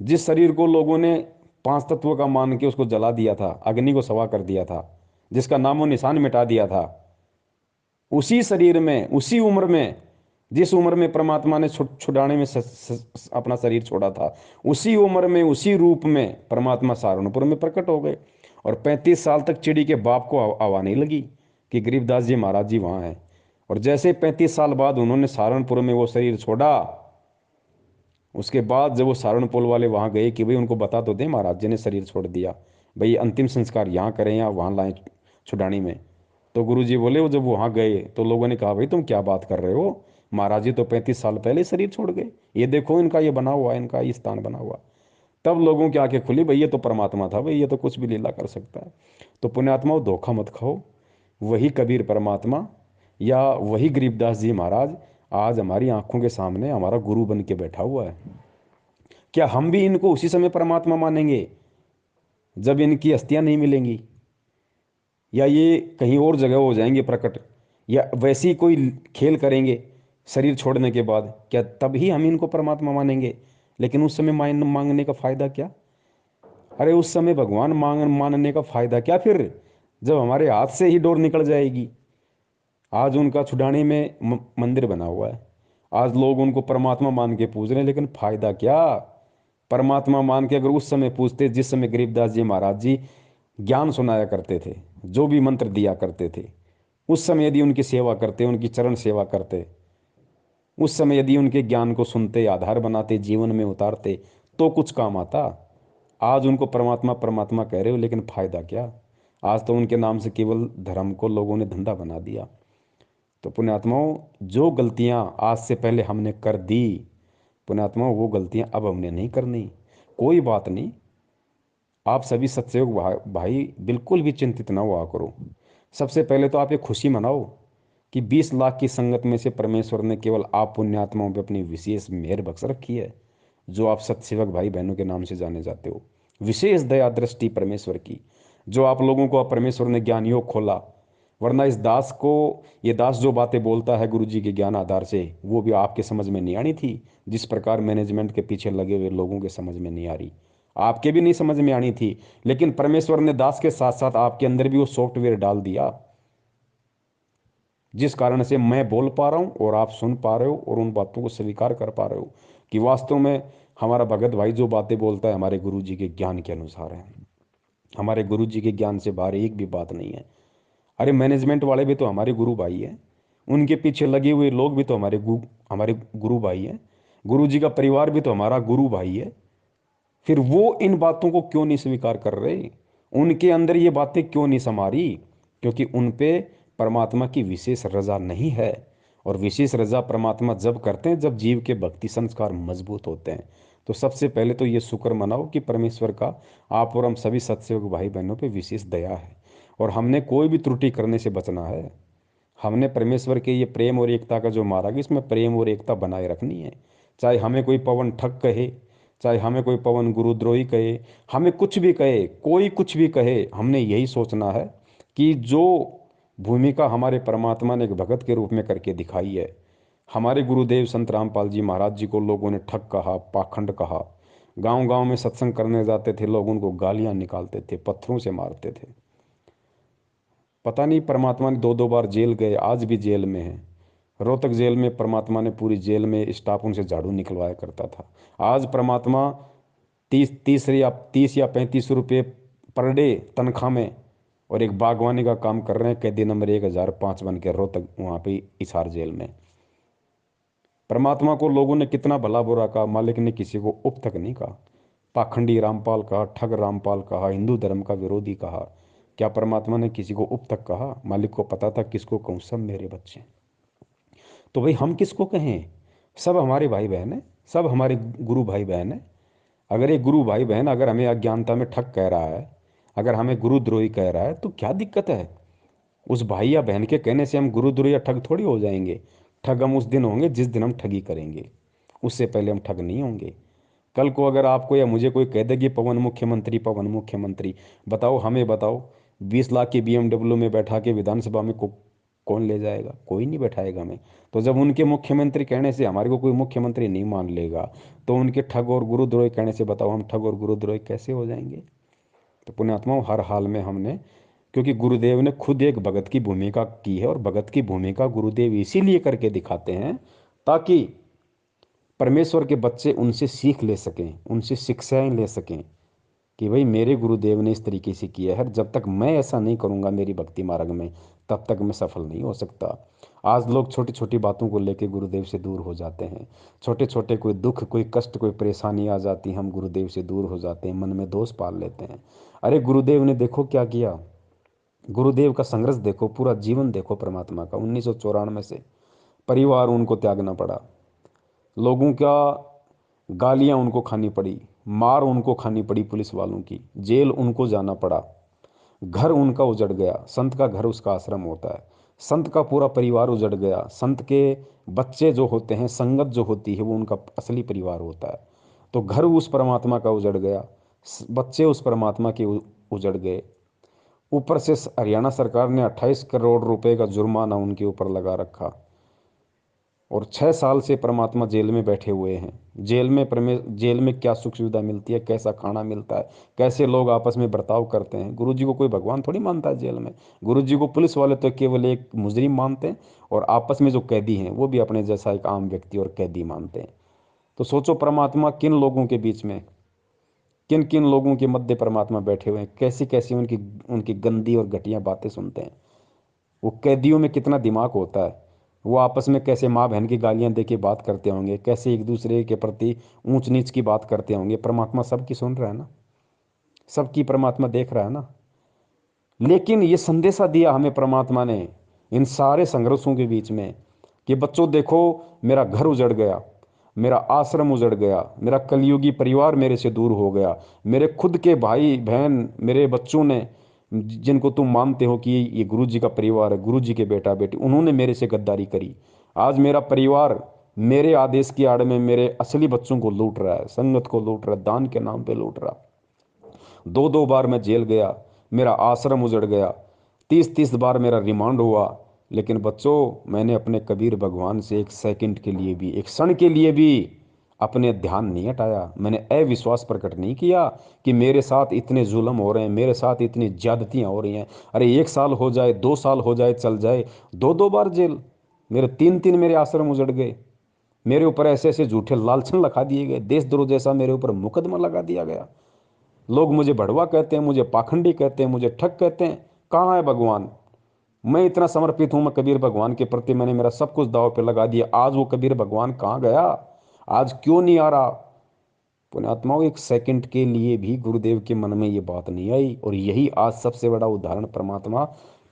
जिस शरीर को लोगों ने 5 तत्वों का मान के उसको जला दिया था, अग्नि को सवा कर दिया था, जिसका नामो निशान मिटा दिया था। उसी शरीर में, उसी उम्र में, जिस उम्र में परमात्मा ने छुड़ाने में अपना शरीर छोड़ा था, उसी उम्र में, उसी रूप में परमात्मा सहारनपुर में प्रकट हो गए। और 35 साल तक चिड़ी के बाप को हवा नहीं लगी कि गरीबदास जी महाराज जी वहां हैं। और जैसे 35 साल बाद उन्होंने सहारनपुर में वो शरीर छोड़ा, उसके बाद जब वो सहारनपुर वाले वहां गए कि भाई उनको बता तो दे महाराज जी ने शरीर छोड़ दिया, भाई अंतिम संस्कार यहाँ करें या वहां लाएं छुड़ानी में। तो गुरु जी बोले, वो जब वहां गए तो लोगों ने कहा भाई तुम क्या बात कर रहे हो, महाराज जी तो 35 साल पहले शरीर छोड़ गए, ये देखो इनका ये बना हुआ है, इनका ये स्थान बना हुआ। तब लोगों की आंखें खुली, भाई ये तो परमात्मा था, भाई ये तो कुछ भी लीला कर सकता है। तो पुण्यात्माओं, धोखा मत खाओ, वही कबीर परमात्मा या वही गरीबदास जी महाराज आज हमारी आंखों के सामने हमारा गुरु बन के बैठा हुआ है। क्या हम भी इनको उसी समय परमात्मा मानेंगे जब इनकी अस्थियां नहीं मिलेंगी, या ये कहीं और जगह हो जाएंगे प्रकट, या वैसे ही कोई खेल करेंगे शरीर छोड़ने के बाद, क्या तब ही हम इनको परमात्मा मानेंगे? लेकिन उस समय मांगने का फायदा क्या? अरे उस समय भगवान मानने का फायदा क्या फिर, जब हमारे हाथ से ही डोर निकल जाएगी। आज उनका छुड़ाने में मंदिर बना हुआ है, आज लोग उनको परमात्मा मान के पूज रहे हैं, लेकिन फायदा क्या? परमात्मा मान के अगर उस समय पूछते, जिस समय गरीबदास जी महाराज जी ज्ञान सुनाया करते थे, जो भी मंत्र दिया करते थे, उस समय यदि उनकी सेवा करते, उनकी चरण सेवा करते, उस समय यदि उनके ज्ञान को सुनते, आधार बनाते, जीवन में उतारते, तो कुछ काम आता। आज उनको परमात्मा परमात्मा कह रहे हो, लेकिन फायदा क्या? आज तो उनके नाम से केवल धर्म को लोगों ने धंधा बना दिया। तो पुण्यात्माओं, जो गलतियां आज से पहले हमने कर दी, पुण्यात्माओं वो गलतियां अब हमने नहीं करनी। कोई बात नहीं, आप सभी सत्सयोग भाई बिल्कुल भी चिंतित ना हुआ करो। सबसे पहले तो आप ये खुशी मनाओ कि 20 लाख की संगत में से परमेश्वर ने केवल आप पुण्यात्माओं पे अपनी विशेष मेहर बख्श रखी है, जो आप सत्सेवक भाई बहनों के नाम से जाने जाते हो। विशेष दया दृष्टि परमेश्वर की, जो आप लोगों को परमेश्वर ने ज्ञान योग खोला। वरना इस दास को, ये दास जो बातें बोलता है गुरु जी के ज्ञान आधार से, वो भी आपके समझ में नहीं आनी थी। जिस प्रकार मैनेजमेंट के पीछे लगे हुए लोगों के समझ में नहीं आ रही, आपके भी नहीं समझ में आनी थी। लेकिन परमेश्वर ने दास के साथ साथ आपके अंदर भी वो सॉफ्टवेयर डाल दिया, जिस कारण से मैं बोल पा रहा हूं और आप सुन पा रहे हो और उन बातों को स्वीकार कर पा रहे हो कि वास्तव में हमारा भगत भाई जो बातें बोलता है हमारे गुरु जी के ज्ञान के अनुसार है। हमारे गुरु जी के ज्ञान से बाहर एक भी बात नहीं है। अरे मैनेजमेंट वाले भी तो हमारे गुरु भाई हैं, उनके पीछे लगे हुए लोग भी तो हमारे गुरु भाई हैं, गुरु जी का परिवार भी तो हमारा गुरु भाई है। फिर वो इन बातों को क्यों नहीं स्वीकार कर रहे? उनके अंदर ये बातें क्यों नहीं समा रही? क्योंकि उन पे परमात्मा की विशेष रजा नहीं है। और विशेष रजा परमात्मा जब करते हैं जब जीव के भक्ति संस्कार मजबूत होते हैं। तो सबसे पहले तो ये शुक्र मनाओ कि परमेश्वर का आप और हम सभी सत्सेवक भाई बहनों पे विशेष दया है, और हमने कोई भी त्रुटि करने से बचना है। हमने परमेश्वर के ये प्रेम और एकता का जो मार्ग है, इसमें प्रेम और एकता बनाए रखनी है। चाहे हमें कोई पवन ठग कहे, चाहे हमें कोई पवन गुरुद्रोही कहे, हमें कुछ भी कहे, कोई कुछ भी कहे, हमने यही सोचना है कि जो भूमिका हमारे परमात्मा ने एक भगत के रूप में करके दिखाई है। हमारे गुरुदेव संत रामपाल जी महाराज जी को लोगों ने ठग कहा, पाखंड कहा। गांव गांव में सत्संग करने जाते थे, लोग उनको गालियां निकालते थे, पत्थरों से मारते थे। पता नहीं परमात्मा ने 2-2 बार जेल गए, आज भी जेल में है। रोहतक जेल में परमात्मा ने पूरी जेल में स्टाफ उनसे झाड़ू निकलवाया करता था। आज परमात्मा 30 या 35 रुपये पर डे तनख्वाह में और एक बागवानी का काम कर रहे हैं, कैदी नंबर 1005 बन के रोहतक वहाँ पे हिसार जेल में। परमात्मा को लोगों ने कितना भला बुरा कहा, मालिक ने किसी को उप तक नहीं कहा। पाखंडी रामपाल कहा, ठग रामपाल कहा, हिंदू धर्म का विरोधी कहा। क्या परमात्मा ने किसी को उप तक कहा? मालिक को पता था किसको कहूँ, सब मेरे बच्चे। तो भाई हम किसको कहें? सब हमारे भाई बहन है, सब हमारे गुरु भाई बहन है। अगर एक गुरु भाई बहन अगर हमें अज्ञानता में ठग कह रहा है, अगर हमें गुरुद्रोही कह रहा है, तो क्या दिक्कत है? उस भाई या बहन के कहने से हम गुरुद्रोही या ठग थोड़ी हो जाएंगे। ठग हम उस दिन होंगे जिस दिन हम ठगी करेंगे, उससे पहले हम ठग नहीं होंगे। कल को अगर आपको या मुझे कोई कह दे कि पवन मुख्यमंत्री, पवन मुख्यमंत्री, बताओ, हमें बताओ, 20 लाख की BMW में बैठा के विधानसभा में कौन ले जाएगा? कोई नहीं बैठाएगा हमें। तो जब उनके मुख्यमंत्री कहने से हमारे को कोई मुख्यमंत्री नहीं मान लेगा, तो उनके ठग और गुरुद्रोही कहने से बताओ हम ठग और गुरुद्रोही कैसे हो जाएंगे? तो पुण्यात्माओं, हर हाल में हमने, क्योंकि गुरुदेव ने खुद एक भगत की भूमिका की है, और भगत की भूमिका गुरुदेव इसीलिए करके दिखाते हैं ताकि परमेश्वर के बच्चे उनसे सीख ले सकें, उनसे शिक्षाएं ले सकें कि भाई मेरे गुरुदेव ने इस तरीके से किया है, जब तक मैं ऐसा नहीं करूंगा मेरी भक्ति मार्ग में, तब तक मैं सफल नहीं हो सकता। आज लोग छोटी छोटी बातों को लेकर गुरुदेव से दूर हो जाते हैं। छोटे छोटे कोई दुख, कोई कष्ट, कोई परेशानी आ जाती, हम गुरुदेव से दूर हो जाते हैं, मन में दोष पाल लेते हैं। अरे गुरुदेव ने देखो क्या किया, गुरुदेव का संघर्ष देखो, पूरा जीवन देखो परमात्मा का। 1994 से परिवार उनको त्यागना पड़ा, लोगों का गालियां उनको खानी पड़ी, मार उनको खानी पड़ी पुलिस वालों की, जेल उनको जाना पड़ा, घर उनका उजड़ गया। संत का घर उसका आश्रम होता है, संत का पूरा परिवार उजड़ गया। संत के बच्चे जो होते हैं, संगत जो होती है, वो उनका असली परिवार होता है। तो घर उस परमात्मा का उजड़ गया, बच्चे उस परमात्मा के उजड़ गए। ऊपर से हरियाणा सरकार ने 28 करोड़ रुपए का जुर्माना उनके ऊपर लगा रखा, और 6 साल से परमात्मा जेल में बैठे हुए हैं। जेल में क्या सुख सुविधा मिलती है, कैसा खाना मिलता है, कैसे लोग आपस में बर्ताव करते हैं? गुरु जी को कोई भगवान थोड़ी मानता है जेल में। गुरु जी को पुलिस वाले तो केवल एक मुजरिम मानते हैं, और आपस में जो कैदी हैं वो भी अपने जैसा एक आम व्यक्ति और कैदी मानते हैं। तो सोचो परमात्मा किन लोगों के बीच में, किन किन लोगों के मध्य परमात्मा बैठे हुए हैं, कैसी कैसी उनकी उनकी गंदी और घटिया बातें सुनते हैं। वो कैदियों में कितना दिमाग होता है, वो आपस में कैसे माँ बहन की गालियां दे के बात करते होंगे, कैसे एक दूसरे के प्रति ऊंच नीच की बात करते होंगे। परमात्मा सबकी सुन रहा है ना, सबकी परमात्मा देख रहा है ना। लेकिन ये संदेशा दिया हमें परमात्मा ने इन सारे संघर्षों के बीच में कि बच्चों देखो, मेरा घर उजड़ गया, मेरा आश्रम उजड़ गया, मेरा कलयुगी परिवार मेरे से दूर हो गया, मेरे खुद के भाई बहन, मेरे बच्चों ने, जिनको तुम मानते हो कि ये गुरु जी का परिवार है, गुरु जी के बेटा बेटी, उन्होंने मेरे से गद्दारी करी। आज मेरा परिवार मेरे आदेश की आड़ में मेरे असली बच्चों को लूट रहा है, संगत को लूट रहा है, दान के नाम पे लूट रहा। 2-2 बार मैं जेल गया, मेरा आश्रम उजड़ गया, 30-30 बार मेरा रिमांड हुआ। लेकिन बच्चों, मैंने अपने कबीर भगवान से एक सेकंड के लिए भी, एक क्षण के लिए भी अपने ध्यान नहीं हटाया। मैंने अविश्वास प्रकट नहीं किया कि मेरे साथ इतने जुल्म हो रहे हैं, मेरे साथ इतनी ज्यादतियां हो रही हैं। अरे 1 साल हो जाए, 2 साल हो जाए, चल जाए, 2-2 बार जेल, मेरे 3-3 मेरे आश्रम उजड़ गए, मेरे ऊपर ऐसे ऐसे झूठे लालछन लगा दिए गए, देशद्रोह जैसा मेरे ऊपर मुकदमा लगा दिया गया। लोग मुझे भड़वा कहते हैं, मुझे पाखंडी कहते हैं, मुझे ठग कहते हैं। कहाँ है भगवान? मैं इतना समर्पित हूं, मैं कबीर भगवान के प्रति मैंने मेरा सब कुछ दांव पे लगा दिया। आज वो कबीर भगवान कहाँ गया? आज क्यों नहीं आ रहा? पुण्यात्माओं, एक सेकंड के लिए भी गुरुदेव के मन में ये बात नहीं आई, और यही आज सबसे बड़ा उदाहरण परमात्मा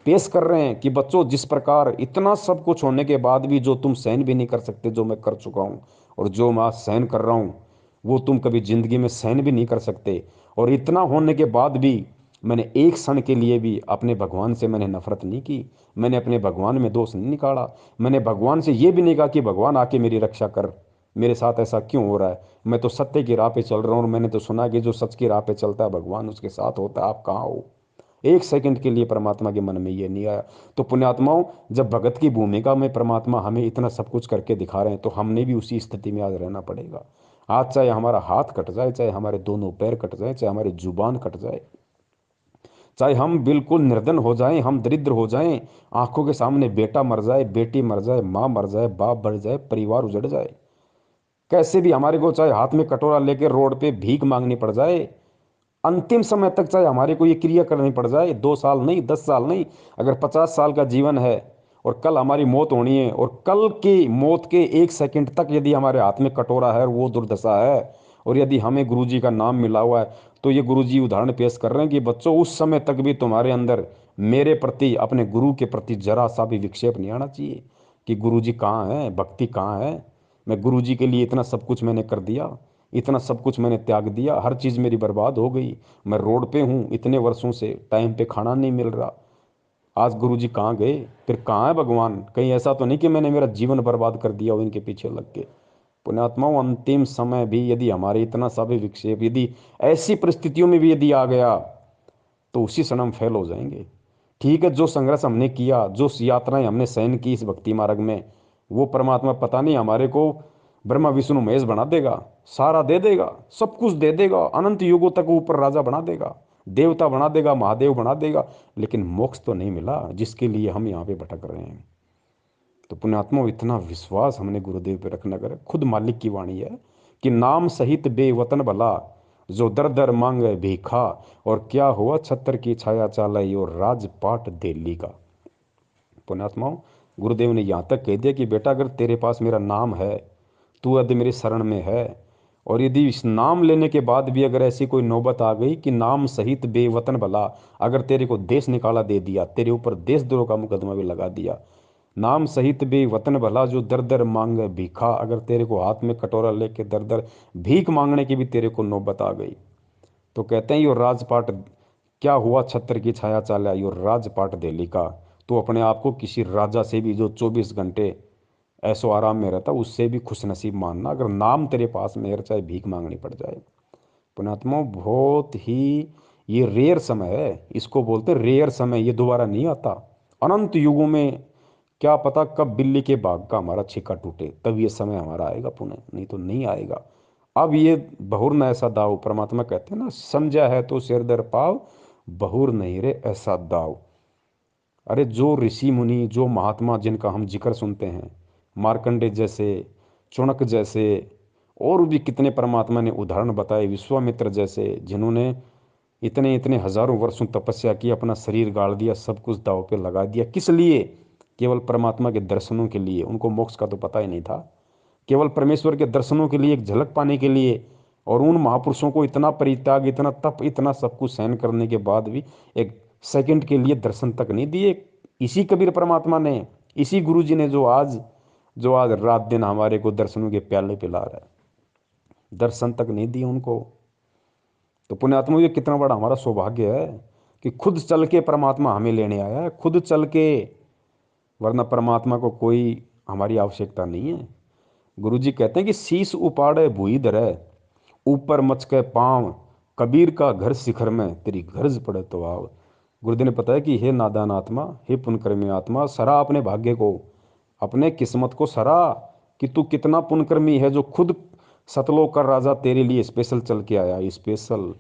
पेश कर रहे हैं कि बच्चों, जिस प्रकार इतना सब कुछ होने के बाद भी जो तुम सहन भी नहीं कर सकते, जो मैं कर चुका हूं, और जो मैं आज सहन कर रहा हूं, वो तुम कभी जिंदगी में सहन भी नहीं कर सकते। और इतना होने के बाद भी मैंने एक क्षण के लिए भी अपने भगवान से मैंने नफरत नहीं की, मैंने अपने भगवान में दोष नहीं निकाला, मैंने भगवान से ये भी नहीं कहा कि भगवान आके मेरी रक्षा कर, मेरे साथ ऐसा क्यों हो रहा है? मैं तो सत्य की राह पे चल रहा हूँ और मैंने तो सुना कि जो सच की राह पे चलता है भगवान उसके साथ होता है। आप कहाँ हो? एक सेकंड के लिए परमात्मा के मन में ये नहीं आया। तो पुण्यात्माओं, जब भगत की भूमिका में परमात्मा हमें इतना सब कुछ करके दिखा रहे हैं तो हमने भी उसी स्थिति में आज रहना पड़ेगा। आज चाहे हमारा हाथ कट जाए, चाहे हमारे दोनों पैर कट जाए, चाहे हमारी जुबान कट जाए, चाहे हम बिल्कुल निर्धन हो जाएं, हम दरिद्र हो जाएं, आंखों के सामने बेटा मर जाए, बेटी मर जाए, माँ मर जाए, बाप मर जाए, परिवार उजड़ जाए, कैसे भी हमारे को चाहे हाथ में कटोरा लेकर रोड पे भीख मांगनी पड़ जाए, अंतिम समय तक चाहे हमारे को ये क्रिया करनी पड़ जाए, 2 साल नहीं, 10 साल नहीं, अगर 50 साल का जीवन है और कल हमारी मौत होनी है, और कल की मौत के 1 सेकंड तक यदि हमारे हाथ में कटोरा है और वो दुर्दशा है, और यदि हमें गुरु जी का नाम मिला हुआ है, तो ये गुरु जी उदाहरण पेश कर रहे हैं कि बच्चों उस समय तक भी तुम्हारे अंदर मेरे प्रति, अपने गुरु के प्रति जरा सा भी विक्षेप नहीं आना चाहिए कि गुरु जी कहाँ हैं, भक्ति कहाँ है। मैं गुरु जी के लिए इतना सब कुछ मैंने कर दिया, इतना सब कुछ मैंने त्याग दिया, हर चीज़ मेरी बर्बाद हो गई, मैं रोड पे हूँ इतने वर्षों से, टाइम पे खाना नहीं मिल रहा, आज गुरु जी कहाँ गए? फिर कहाँ है भगवान? कहीं ऐसा तो नहीं कि मैंने मेरा जीवन बर्बाद कर दिया हो इनके पीछे लग के। पुण्यात्माओं, अंतिम समय भी यदि हमारे इतना सा भी विक्षेप, यदि ऐसी परिस्थितियों में भी यदि आ गया, तो उसी क्षण हम फेल हो जाएंगे। ठीक है, जो संघर्ष हमने किया, जो यात्राएं हमने सहन की इस भक्ति मार्ग में, वो परमात्मा पता नहीं हमारे को ब्रह्मा विष्णु महेश बना देगा, सारा दे देगा, सब कुछ दे देगा, अनंत युगों तक ऊपर राजा बना देगा, देवता बना देगा, महादेव बना देगा, लेकिन मोक्ष तो नहीं मिला जिसके लिए हम यहाँ पे भटक रहे हैं। तो पुण्यात्मा, इतना विश्वास हमने गुरुदेव पे रखना करे। खुद मालिक की वाणी है कि नाम सहित बेवतन भला, जो दर दर मांगे भीखा, और क्या हुआ छत्र की छाया चालाई, और राजपाट दिल्ली का। पुण्यात्माओं, गुरुदेव ने यहाँ तक कह दिया कि बेटा, अगर तेरे पास मेरा नाम है, तू यदि मेरी शरण में है, और यदि इस नाम लेने के बाद भी अगर ऐसी कोई नौबत आ गई कि नाम सहित बेवतन भला, अगर तेरे को देश निकाला दे दिया, तेरे ऊपर देशद्रोह का मुकदमा भी लगा दिया, नाम सहित बेवतन भला, जो दर दर मांगे भीखा, अगर तेरे को हाथ में कटोरा लेके दर दर भीख मांगने की भी तेरे को नौबत आ गई, तो कहते हैं यो राजपाट, क्या हुआ छत्र की छाया चाला, यो राजपाट दिल्ली का। तो अपने आप को किसी राजा से भी जो 24 घंटे ऐसो आराम में रहता, उससे भी खुशनसीब मानना, अगर नाम तेरे पास में है, चाहे भीख मांगनी पड़ जाए। पुण्यात्मा, बहुत ही ये रेयर समय है, इसको बोलते हैं रेयर समय, ये दोबारा नहीं आता। अनंत युगों में क्या पता कब बिल्ली के बाग का हमारा छिक्का टूटे, तब ये समय हमारा आएगा पुनः, नहीं तो नहीं आएगा। अब ये बहुर न ऐसा दाव, परमात्मा कहते हैं ना, समझा है तो सिर दर पाव, बहुर नहीं रे ऐसा दाव। अरे जो ऋषि मुनि, जो महात्मा जिनका हम जिक्र सुनते हैं, मार्कंडे जैसे, चुणक जैसे, और भी कितने परमात्मा ने उदाहरण बताए, विश्वामित्र जैसे, जिन्होंने इतने इतने हजारों वर्षों तपस्या की, अपना शरीर गाड़ दिया, सब कुछ दाव पे लगा दिया, किस लिए? केवल परमात्मा के दर्शनों के लिए। उनको मोक्ष का तो पता ही नहीं था, केवल परमेश्वर के दर्शनों के लिए, एक झलक पाने के लिए। और उन महापुरुषों को इतना परित्याग, इतना तप, इतना सब कुछ सहन करने के बाद भी एक सेकंड के लिए दर्शन तक नहीं दिए। इसी कबीर परमात्मा ने, इसी गुरु जी ने, जो आज रात दिन हमारे को दर्शनों के प्याले पिला रहा है, दर्शन तक नहीं दिए उनको। तो पुण्यात्मा, ये कितना बड़ा हमारा सौभाग्य है कि खुद चल के परमात्मा हमें लेने आया है, खुद चल के, वरना परमात्मा को कोई हमारी आवश्यकता नहीं है। गुरु जी कहते हैं कि शीश उपाड़े भुई धरे, ऊपर मचके पाँव, कबीर का घर शिखर में, तेरी गर्ज पड़े तो आव। गुरुदेव ने बताया कि हे नादान आत्मा, हे पुण्यकर्मी आत्मा, सरा अपने भाग्य को, अपने किस्मत को सरा, कि तू कितना पुण्यकर्मी है, जो खुद सतलोक का राजा तेरे लिए स्पेशल चल के आया, स्पेशल।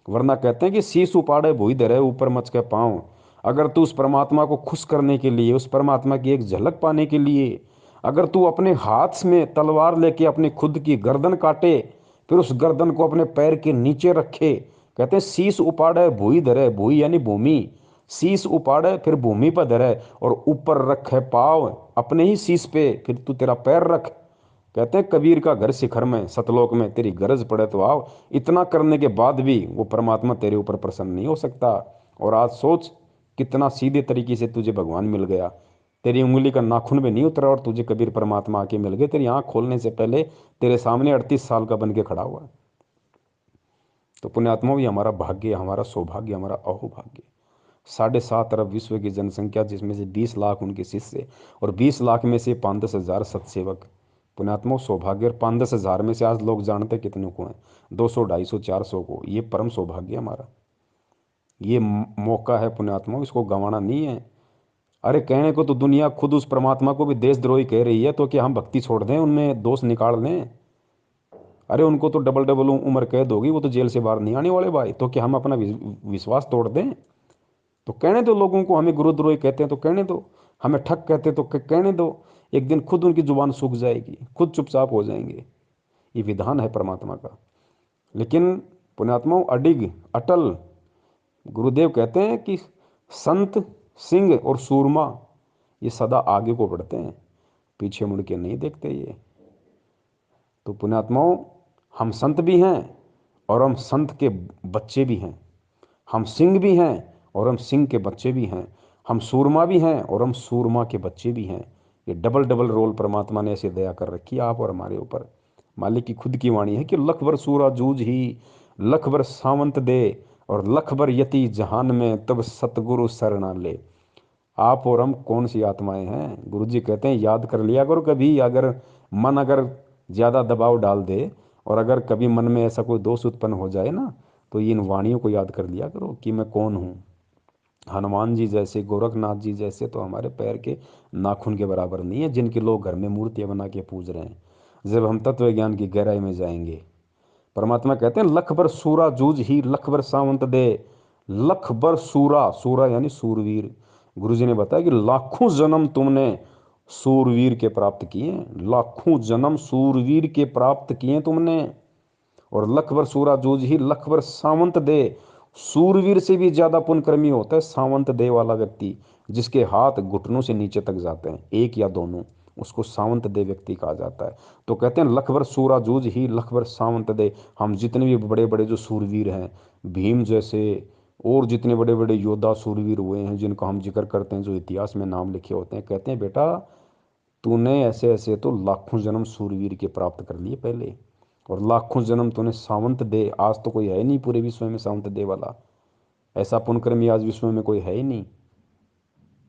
वरना कहते हैं कि शीश उपाड़े भुई धरे, ऊपर मच के पाँव। अगर तू उस परमात्मा को खुश करने के लिए, उस परमात्मा की एक झलक पाने के लिए, अगर तू अपने हाथ में तलवार लेके अपनी खुद की गर्दन काटे, फिर उस गर्दन को अपने पैर के नीचे रखे, कहते हैं शीश उपाड़े भूई धरे, भूई यानी भूमि, शीश उपाड़े फिर भूमि पर धरे, और ऊपर रखे पाव अपने ही शीश पे, फिर तू तेरा पैर रख। कहते हैं कबीर का घर शिखर में, सतलोक में, तेरी गरज पड़े तो आओ। इतना करने के बाद भी वो परमात्मा तेरे ऊपर प्रसन्न नहीं हो सकता। और आज सोच, कितना सीधे तरीके से तुझे भगवान मिल गया, तेरी उंगली का नाखून भी नहीं उतरा और तुझे कबीर परमात्मा आके मिल गए, तेरी आंख खोलने से पहले तेरे सामने 38 साल का बन के खड़ा हुआ। तो पुण्यात्मा, ये हमारा भाग्य, हमारा सौभाग्य, हमारा अहोभाग्य। 7.5 अरब विश्व की जनसंख्या, जिसमें से 20 लाख उनके शिष्य, और 20 लाख में से 5-10 हजार सत्सेवक। पुण्यात्मा सौभाग्य, और 5-10 हज़ार में से आज लोग जानते कितने को हैं? 200, 250, 400 को। ये परम सौभाग्य हमारा, ये मौका है पुण्यात्मा, इसको गंवाना नहीं है। अरे कहने को तो दुनिया खुद उस परमात्मा को भी देशद्रोही कह रही है, तो क्या हम भक्ति छोड़ दें, उनमें दोष निकाल लें? अरे उनको तो डबल डबल उम्र कैद होगी, वो तो जेल से बाहर नहीं आने वाले भाई। तो क्या हम अपना विश्वास तोड़ दें? तो कहने दो लोगों को, हमें गुरुद्रोही कहते हैं तो कहने दो, हमें ठग कहते हैं तो कहने दो। एक दिन खुद उनकी जुबान सूख जाएगी, खुद चुपचाप हो जाएंगे। ये विधान है परमात्मा का। लेकिन पुण्यात्माओं, अडिग अटल, गुरुदेव कहते हैं कि संत, सिंह और सूरमा ये सदा आगे को बढ़ते हैं, पीछे मुड़ के नहीं देखते ये। तो पुण्यात्माओं, हम संत भी हैं और हम संत के बच्चे भी हैं, हम सिंह भी हैं और हम सिंह के बच्चे भी हैं, हम सूरमा भी हैं और हम सूरमा के बच्चे भी हैं। ये डबल डबल रोल परमात्मा ने ऐसे दया कर रखी है आप और हमारे ऊपर। मालिक की खुद की वाणी है कि लख भर सूरा जूझ ही, लख भर सावंत दे, और लख भर यति जहान में, तब सतगुरु शरणा ले। आप और हम कौन सी आत्माएं हैं? गुरु जी कहते हैं याद कर लिया करो कभी, अगर ज़्यादा दबाव डाल दे और अगर कभी मन में ऐसा कोई दोष उत्पन्न हो जाए ना, तो इन वाणियों को याद कर लिया करो कि मैं कौन हूँ। हनुमान जी जैसे, गोरखनाथ जी जैसे तो हमारे पैर के नाखून के बराबर नहीं है, जिनके लोग घर में मूर्तियाँ बना के पूज रहे हैं। जब हम तत्व ज्ञान की गहराई में जाएंगे, परमात्मा कहते हैं लख भर सूरा जूझ ही, लख भर सावंत दे। लख भर सूरा, सूरा यानी सूरवीर। गुरुजी ने बताया कि लाखों जन्म तुमने सूरवीर के प्राप्त किए, लाखों जन्म सूरवीर के प्राप्त किए तुमने। और लख भर सूरा जूझ ही, लख भर सावंत दे। सूरवीर से भी ज्यादा पुण्यकर्मी होता है सावंत दे वाला व्यक्ति, जिसके हाथ घुटनों से नीचे तक जाते हैं, एक या दोनों, उसको सावंत दे व्यक्ति कहा जाता है। तो कहते हैं लख भर सूरा जूझ ही, लख भर सावंत दे। हम जितने भी बड़े बड़े जो सूरवीर हैं, भीम जैसे और जितने बड़े बड़े योद्धा सूरवीर हुए हैं, जिनका हम जिक्र करते हैं, जो इतिहास में नाम लिखे होते हैं, कहते हैं बेटा तूने ऐसे ऐसे तो लाखों जन्म सूरवीर के प्राप्त कर लिए पहले, और लाखों जन्म तूने सावंत दे। आज तो कोई है नहीं पूरे विश्व में सावंत दे वाला, ऐसा पुण्यकर्मी आज विश्व में कोई है ही नहीं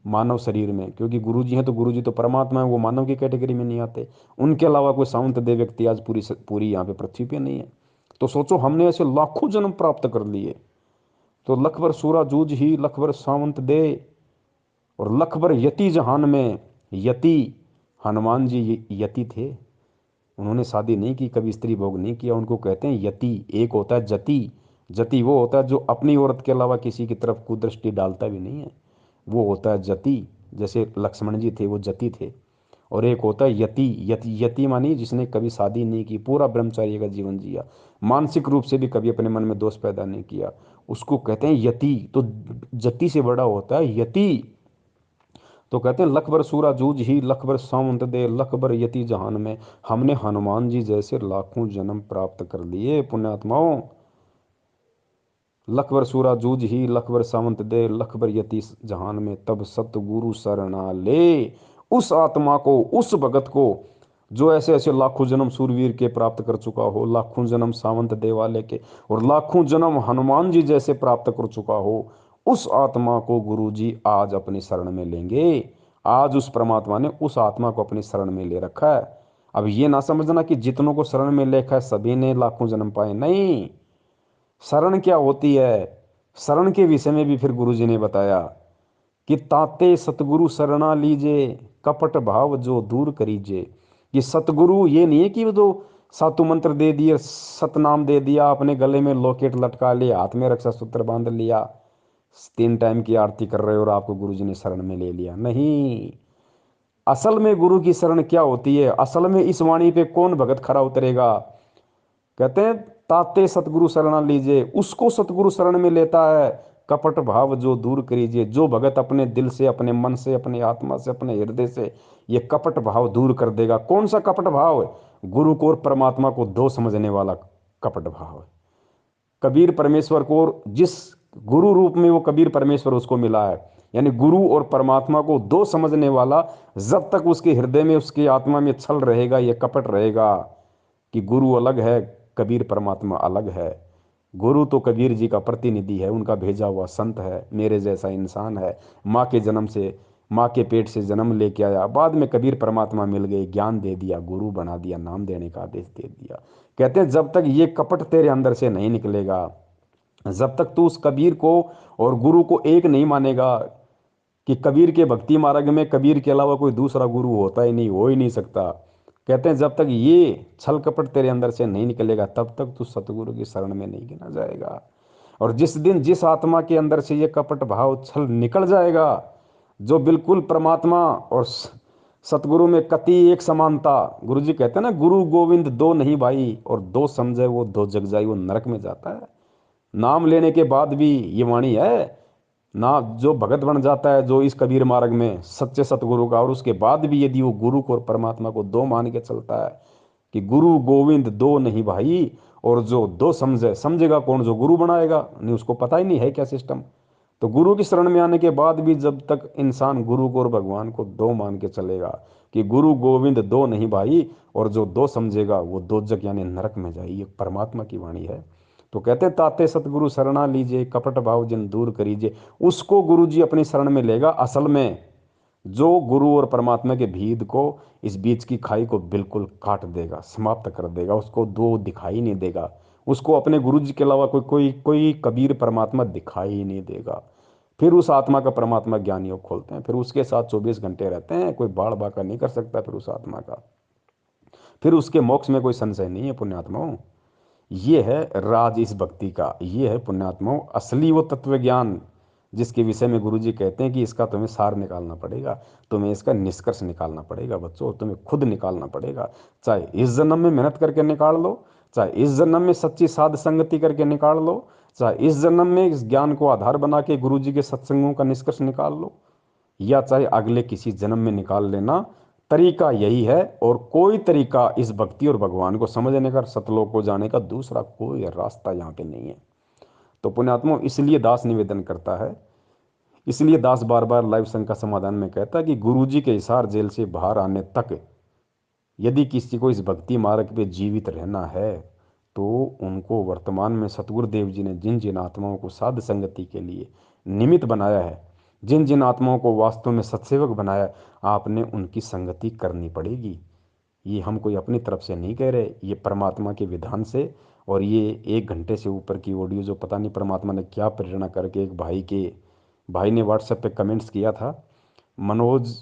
मानव शरीर में। क्योंकि गुरु जी हैं तो गुरु जी तो परमात्मा है, वो मानव की कैटेगरी में नहीं आते। उनके अलावा कोई सावंत दे व्यक्ति आज पूरी यहाँ पे पृथ्वी पे नहीं है। तो सोचो हमने ऐसे लाखों जन्म प्राप्त कर लिए। तो लख भर सूरा जूझ ही, लख भर सावंत दे, और लख भर यति जहान में। यति, हनुमान जी यति थे, उन्होंने शादी नहीं की, कभी स्त्री भोग नहीं किया, उनको कहते हैं यति। एक होता है जति, जति वो होता है जो अपनी औरत के अलावा किसी की तरफ कुदृष्टि डालता भी नहीं है, वो होता है जति। जैसे लक्ष्मण जी थे, वो जति थे। और एक होता है यति, यति मानी जिसने कभी शादी नहीं की, पूरा ब्रह्मचर्य का जीवन जिया, मानसिक रूप से भी कभी अपने मन में दोष पैदा नहीं किया, उसको कहते हैं यति। तो जति से बड़ा होता है यति। तो कहते हैं लख भर सूरा जूझ ही, लख भर सावंत दे, लख भर यति जहान में। हमने हनुमान जी जैसे लाखों जन्म प्राप्त कर लिए पुण्यात्माओं। लख भर सूरा जूझ ही, लख भर सावंत दे, लख भर यति जहान में, तब सतगुरु शरणा ले। उस आत्मा को, उस भगत को जो ऐसे ऐसे लाखों जन्म सूरवीर के प्राप्त कर चुका हो, लाखों जन्म सावंत दे वाले के, और लाखों जन्म हनुमान जी जैसे प्राप्त कर चुका हो, उस आत्मा को गुरु जी आज अपनी शरण में लेंगे। आज उस परमात्मा ने उस आत्मा को अपनी शरण में ले रखा है। अब ये ना समझना कि जितनों को शरण में लेखा है सभी ने लाखों जन्म पाए, नहीं। शरण क्या होती है, शरण के विषय में भी फिर गुरु जी ने बताया कि ताते सतगुरु शरणा लीजे, कपट भाव जो दूर करीजे। कि सतगुरु ये नहीं है कि वो जो सातु मंत्र दे दिए, सतनाम दे दिया, अपने गले में लॉकेट लटका लिया, हाथ में रक्षा सूत्र बांध लिया, 3 टाइम की आरती कर रहे हो और आपको गुरु जी ने शरण में ले लिया, नहीं। असल में गुरु की शरण क्या होती है, असल में इस वाणी पे कौन भगत खरा उतरेगा? कहते हैं ताते सतगुरु शरण लीजिए, उसको सतगुरु शरण में लेता है। कपट भाव जो दूर करीजिए, जो भगत अपने दिल से, अपने मन से, अपने आत्मा से, अपने हृदय से ये कपट भाव दूर कर देगा। कौन सा कपट भाव? गुरु को और परमात्मा को दो समझने वाला कपट भाव है। कबीर परमेश्वर को, और जिस गुरु रूप में वो कबीर परमेश्वर उसको मिला है, यानी गुरु और परमात्मा को दो समझने वाला, जब तक उसके हृदय में, उसकी आत्मा में छल रहेगा, ये कपट रहेगा कि गुरु अलग है, कबीर परमात्मा अलग है। गुरु तो कबीर जी का प्रतिनिधि है, उनका भेजा हुआ संत है, मेरे जैसा इंसान है, माँ के जन्म से माँ के पेट से जन्म लेके आया, बाद में कबीर परमात्मा मिल गए, ज्ञान दे दिया, गुरु बना दिया, नाम देने का आदेश दे दिया। कहते हैं जब तक ये कपट तेरे अंदर से नहीं निकलेगा, जब तक तू उस कबीर को और गुरु को एक नहीं मानेगा, कि कबीर के भक्ति मार्ग में कबीर के अलावा कोई दूसरा गुरु होता ही नहीं, हो ही नहीं सकता। कहते हैं जब तक ये छल कपट तेरे अंदर से नहीं निकलेगा, तब तक तू सतगुरु की शरण में नहीं गिना जाएगा। और जिस दिन जिस आत्मा के अंदर से ये कपट भाव छल निकल जाएगा, जो बिल्कुल परमात्मा और सतगुरु में कति एक समानता, गुरु जी कहते हैं ना, गुरु गोविंद दो नहीं भाई, और दो समझे वो दो जग जाई, वो नरक में जाता है। नाम लेने के बाद भी ये वाणी है ना, जो भगत बन जाता है जो इस कबीर मार्ग में सच्चे सतगुरु का, और उसके बाद भी यदि वो गुरु को और परमात्मा को दो मान के चलता है कि गुरु गोविंद दो नहीं भाई, और जो दो समझे, समझेगा कौन, जो गुरु बनाएगा, नहीं उसको पता ही नहीं है क्या सिस्टम। तो गुरु की शरण में आने के बाद भी जब तक इंसान गुरु को और भगवान को दो मान के चलेगा कि गुरु गोविंद दो नहीं भाई, और जो दो समझेगा वो दो जग यानी नरक में जाए, ये परमात्मा की वाणी है। तो कहते हैं ताते सतगुरु शरणा लीजिए, कपट भाव जिन दूर करीजिए, उसको गुरु जी अपनी शरण में लेगा। असल में जो गुरु और परमात्मा के भेद को, इस बीच की खाई को बिल्कुल काट देगा, समाप्त कर देगा, उसको दो दिखाई नहीं देगा, उसको अपने गुरु जी के अलावा कोई कोई कोई कबीर परमात्मा दिखाई ही नहीं देगा। फिर उस आत्मा का परमात्मा ज्ञान योग खोलते हैं, फिर उसके साथ 24 घंटे रहते हैं, कोई बाढ़ बाका नहीं कर सकता फिर उस आत्मा का। फिर उसके मोक्ष में कोई संशय नहीं है पुण्यात्माओं। ये है राज इस भक्ति का, ये है पुण्यात्माओं असली वो तत्व ज्ञान, जिसके विषय में गुरु जी कहते हैं कि इसका तुम्हें सार निकालना पड़ेगा, तुम्हें इसका निष्कर्ष निकालना पड़ेगा बच्चों, तुम्हें खुद निकालना पड़ेगा। चाहे इस जन्म में मेहनत करके निकाल लो, चाहे इस जन्म में सच्ची साध संगति करके निकाल लो, चाहे इस जन्म में इस ज्ञान को आधार बना के गुरु जी के सत्संगों का निष्कर्ष निकाल लो, या चाहे अगले किसी जन्म में निकाल लेना, तरीका यही है। और कोई तरीका इस भक्ति और भगवान को समझने का, सतलोक को जाने का दूसरा कोई रास्ता यहाँ पे नहीं है। तो पुण्यात्मा इसलिए दास निवेदन करता है, इसलिए दास बार बार लाइव संघ का समाधान में कहता है कि गुरुजी के हिसार जेल से बाहर आने तक यदि किसी को इस भक्ति मार्ग पे जीवित रहना है, तो उनको वर्तमान में सतगुरुदेव जी ने जिन जिन आत्माओं को साध संगति के लिए निमित्त बनाया है, जिन जिन आत्माओं को वास्तव में सत्सेवक बनाया है, आपने उनकी संगति करनी पड़ेगी। ये हम कोई अपनी तरफ से नहीं कह रहे, ये परमात्मा के विधान से। और ये 1 घंटे से ऊपर की ऑडियो जो पता नहीं परमात्मा ने क्या प्रेरणा करके, एक भाई ने व्हाट्सएप पे कमेंट्स किया था, मनोज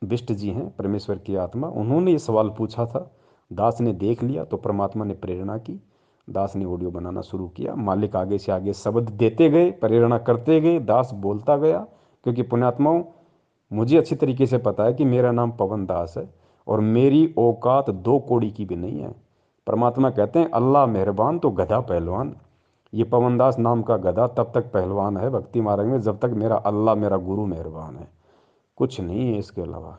बिष्ट जी हैं परमेश्वर की आत्मा, उन्होंने ये सवाल पूछा था, दास ने देख लिया तो परमात्मा ने प्रेरणा की, दास ने ऑडियो बनाना शुरू किया। मालिक आगे से आगे शब्द देते गए, प्रेरणा करते गए, दास बोलता गया। क्योंकि पुण्यात्माओं मुझे अच्छी तरीके से पता है कि मेरा नाम पवन दास है, और मेरी औकात 2 कौड़ी की भी नहीं है। परमात्मा कहते हैं अल्लाह मेहरबान तो गधा पहलवान। ये पवनदास नाम का गधा तब तक पहलवान है भक्ति मार्ग में जब तक मेरा अल्लाह मेरा गुरु मेहरबान है, कुछ नहीं है इसके अलावा।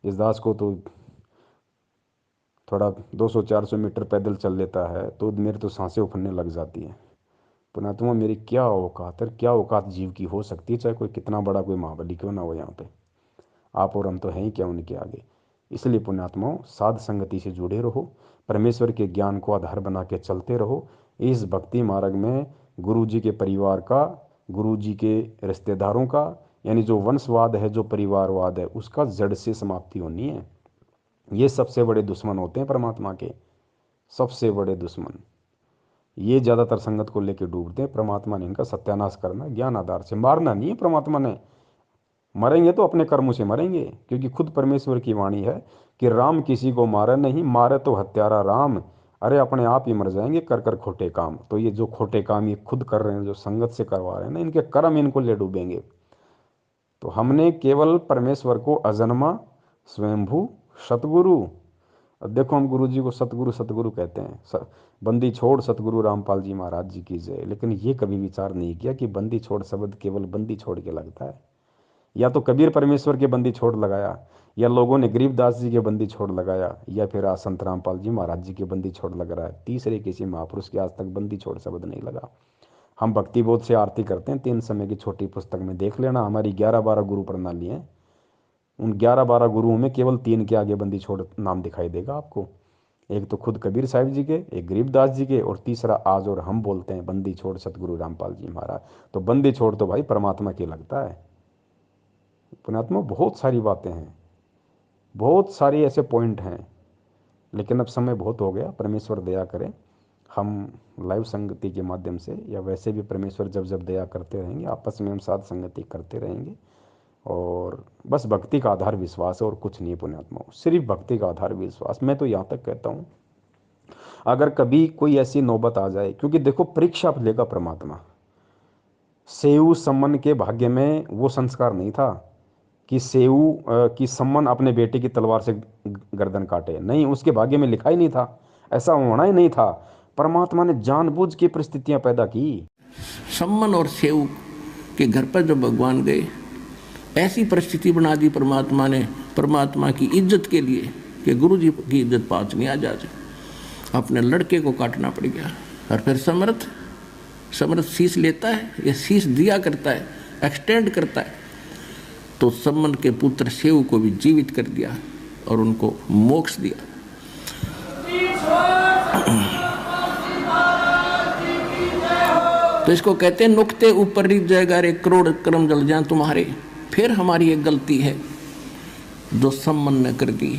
इस दास को तो थोड़ा 200-400 मीटर पैदल चल लेता है तो मेरे तो सांसें उफरने लग जाती हैं। पुण्यात्मा मेरी क्या औकात है, क्या औकात जीव की हो सकती है, चाहे कोई कितना बड़ा कोई महाबली क्यों ना हो यहाँ पे। आप और हम तो हैं ही क्या उनके आगे। इसलिए पुण्यात्माओं साध संगति से जुड़े रहो, परमेश्वर के ज्ञान को आधार बना के चलते रहो। इस भक्ति मार्ग में गुरु जी के परिवार का, गुरु जी के रिश्तेदारों का, यानी जो वंशवाद है, जो परिवारवाद है, उसका जड़ से समाप्ति होनी है। ये सबसे बड़े दुश्मन होते हैं परमात्मा के, सबसे बड़े दुश्मन। ये ज़्यादातर संगत को लेके डूबते हैं। परमात्मा ने इनका सत्यानाश करना, ज्ञान आधार से, मारना नहीं है परमात्मा ने। मरेंगे तो अपने कर्मों से मरेंगे, क्योंकि खुद परमेश्वर की वाणी है कि राम किसी को मारे नहीं, मारे तो हत्यारा राम। अरे अपने आप ही मर जाएंगे कर कर खोटे काम। तो ये जो खोटे काम ये खुद कर रहे हैं, जो संगत से करवा रहे हैं ना, इनके कर्म इनको ले डूबेंगे। तो हमने केवल परमेश्वर को अजन्मा स्वयंभू सतगुरु, अब देखो हम गुरु जी को सतगुरु सतगुरु कहते हैं, बंदी छोड़ सतगुरु रामपाल जी महाराज जी की जय। लेकिन ये कभी विचार नहीं किया कि बंदी छोड़ शब्द केवल बंदी छोड़ के लगता है, या तो कबीर परमेश्वर के बंदी छोड़ लगाया, या लोगों ने गरीबदास जी के बंदी छोड़ लगाया, या फिर आज संत रामपाल जी महाराज जी के बंदी छोड़ लग रहा है। तीसरे किसी महापुरुष के आज तक बंदी छोड़ शब्द नहीं लगा। हम भक्ति बोध से आरती करते हैं, 3 समय की छोटी पुस्तक में देख लेना, हमारी 11-12 गुरु प्रणाली है। उन 11-12 गुरुओं में केवल 3 के आगे बंदी छोड़ नाम दिखाई देगा आपको। एक तो खुद कबीर साहिब जी के, एक गरीबदास जी के, और तीसरा आज और हम बोलते हैं बंदी छोड़ सतगुरु रामपाल जी महाराज। तो बंदी छोड़ तो भाई परमात्मा की लगता है। पुण्यात्मा बहुत सारी बातें हैं, बहुत सारी ऐसे पॉइंट हैं, लेकिन अब समय बहुत हो गया। परमेश्वर दया करे, हम लाइव संगति के माध्यम से या वैसे भी परमेश्वर जब जब दया करते रहेंगे, आपस में हम साथ संगति करते रहेंगे। और बस भक्ति का आधार विश्वास है और कुछ नहीं पुण्यात्मा, सिर्फ भक्ति का आधार विश्वास। मैं तो यहाँ तक कहता हूँ, अगर कभी कोई ऐसी नौबत आ जाए, क्योंकि देखो परीक्षा लेगा परमात्मा। सेऊ सम्मन के भाग्य में वो संस्कार नहीं था कि सेऊ की सम्मन अपने बेटे की तलवार से गर्दन काटे, नहीं, उसके भाग्य में लिखा ही नहीं था, ऐसा होना ही नहीं था। परमात्मा ने जानबूझ के परिस्थितियां पैदा की। सम्मन और सेऊ के घर पर जब भगवान गए, ऐसी परिस्थिति बना दी परमात्मा ने, परमात्मा की इज्जत के लिए कि गुरु जी की इज्जत पाँच नहीं आ जाए, अपने लड़के को काटना पड़ गया। और फिर समर्थ शीश लेता है, या शीश दिया करता है, एक्सटेंड करता है, तो सम्मन के पुत्र सेऊ को भी जीवित कर दिया और उनको मोक्ष दिया। तो इसको कहते हैं नुक्ते ऊपर रिझ जाएगा रे, करोड़ कर्म जल जाए तुम्हारे। फिर हमारी एक गलती है जो सम्मन ने कर दी।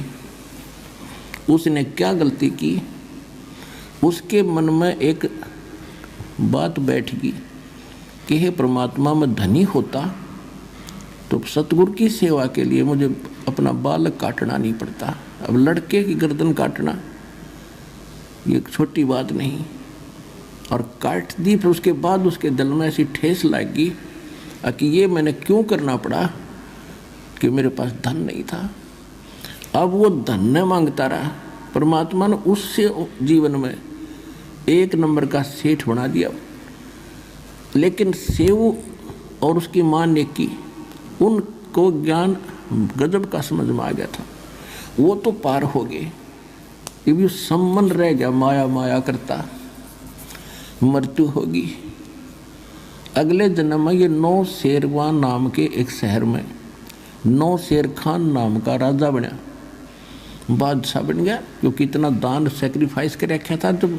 उसने क्या गलती की? उसके मन में एक बात बैठ गई कि हे परमात्मा, मैं धनी होता तो सतगुरु की सेवा के लिए मुझे अपना बालक काटना नहीं पड़ता। अब लड़के की गर्दन काटना ये छोटी बात नहीं। और काट दी, फिर उसके बाद उसके दिल में ऐसी ठेस लगी कि ये मैंने क्यों करना पड़ा, कि मेरे पास धन नहीं था। अब वो धन न मांगता रहा, परमात्मा ने उससे जीवन में एक नंबर का सेठ बना दिया। लेकिन सेऊ और उसकी मां ने की, उनको ज्ञान गजब का समझ में आ गया था, वो तो पार हो गए। ये भी सम्मन रह गया, माया माया करता, मृत्यु होगी। अगले जन्म में ये नौ शेरवान नाम के एक शहर में नौ शेर खान नाम का राजा बना, बादशाह बन गया, क्योंकि इतना दान सेक्रीफाइस कर रखा था। जब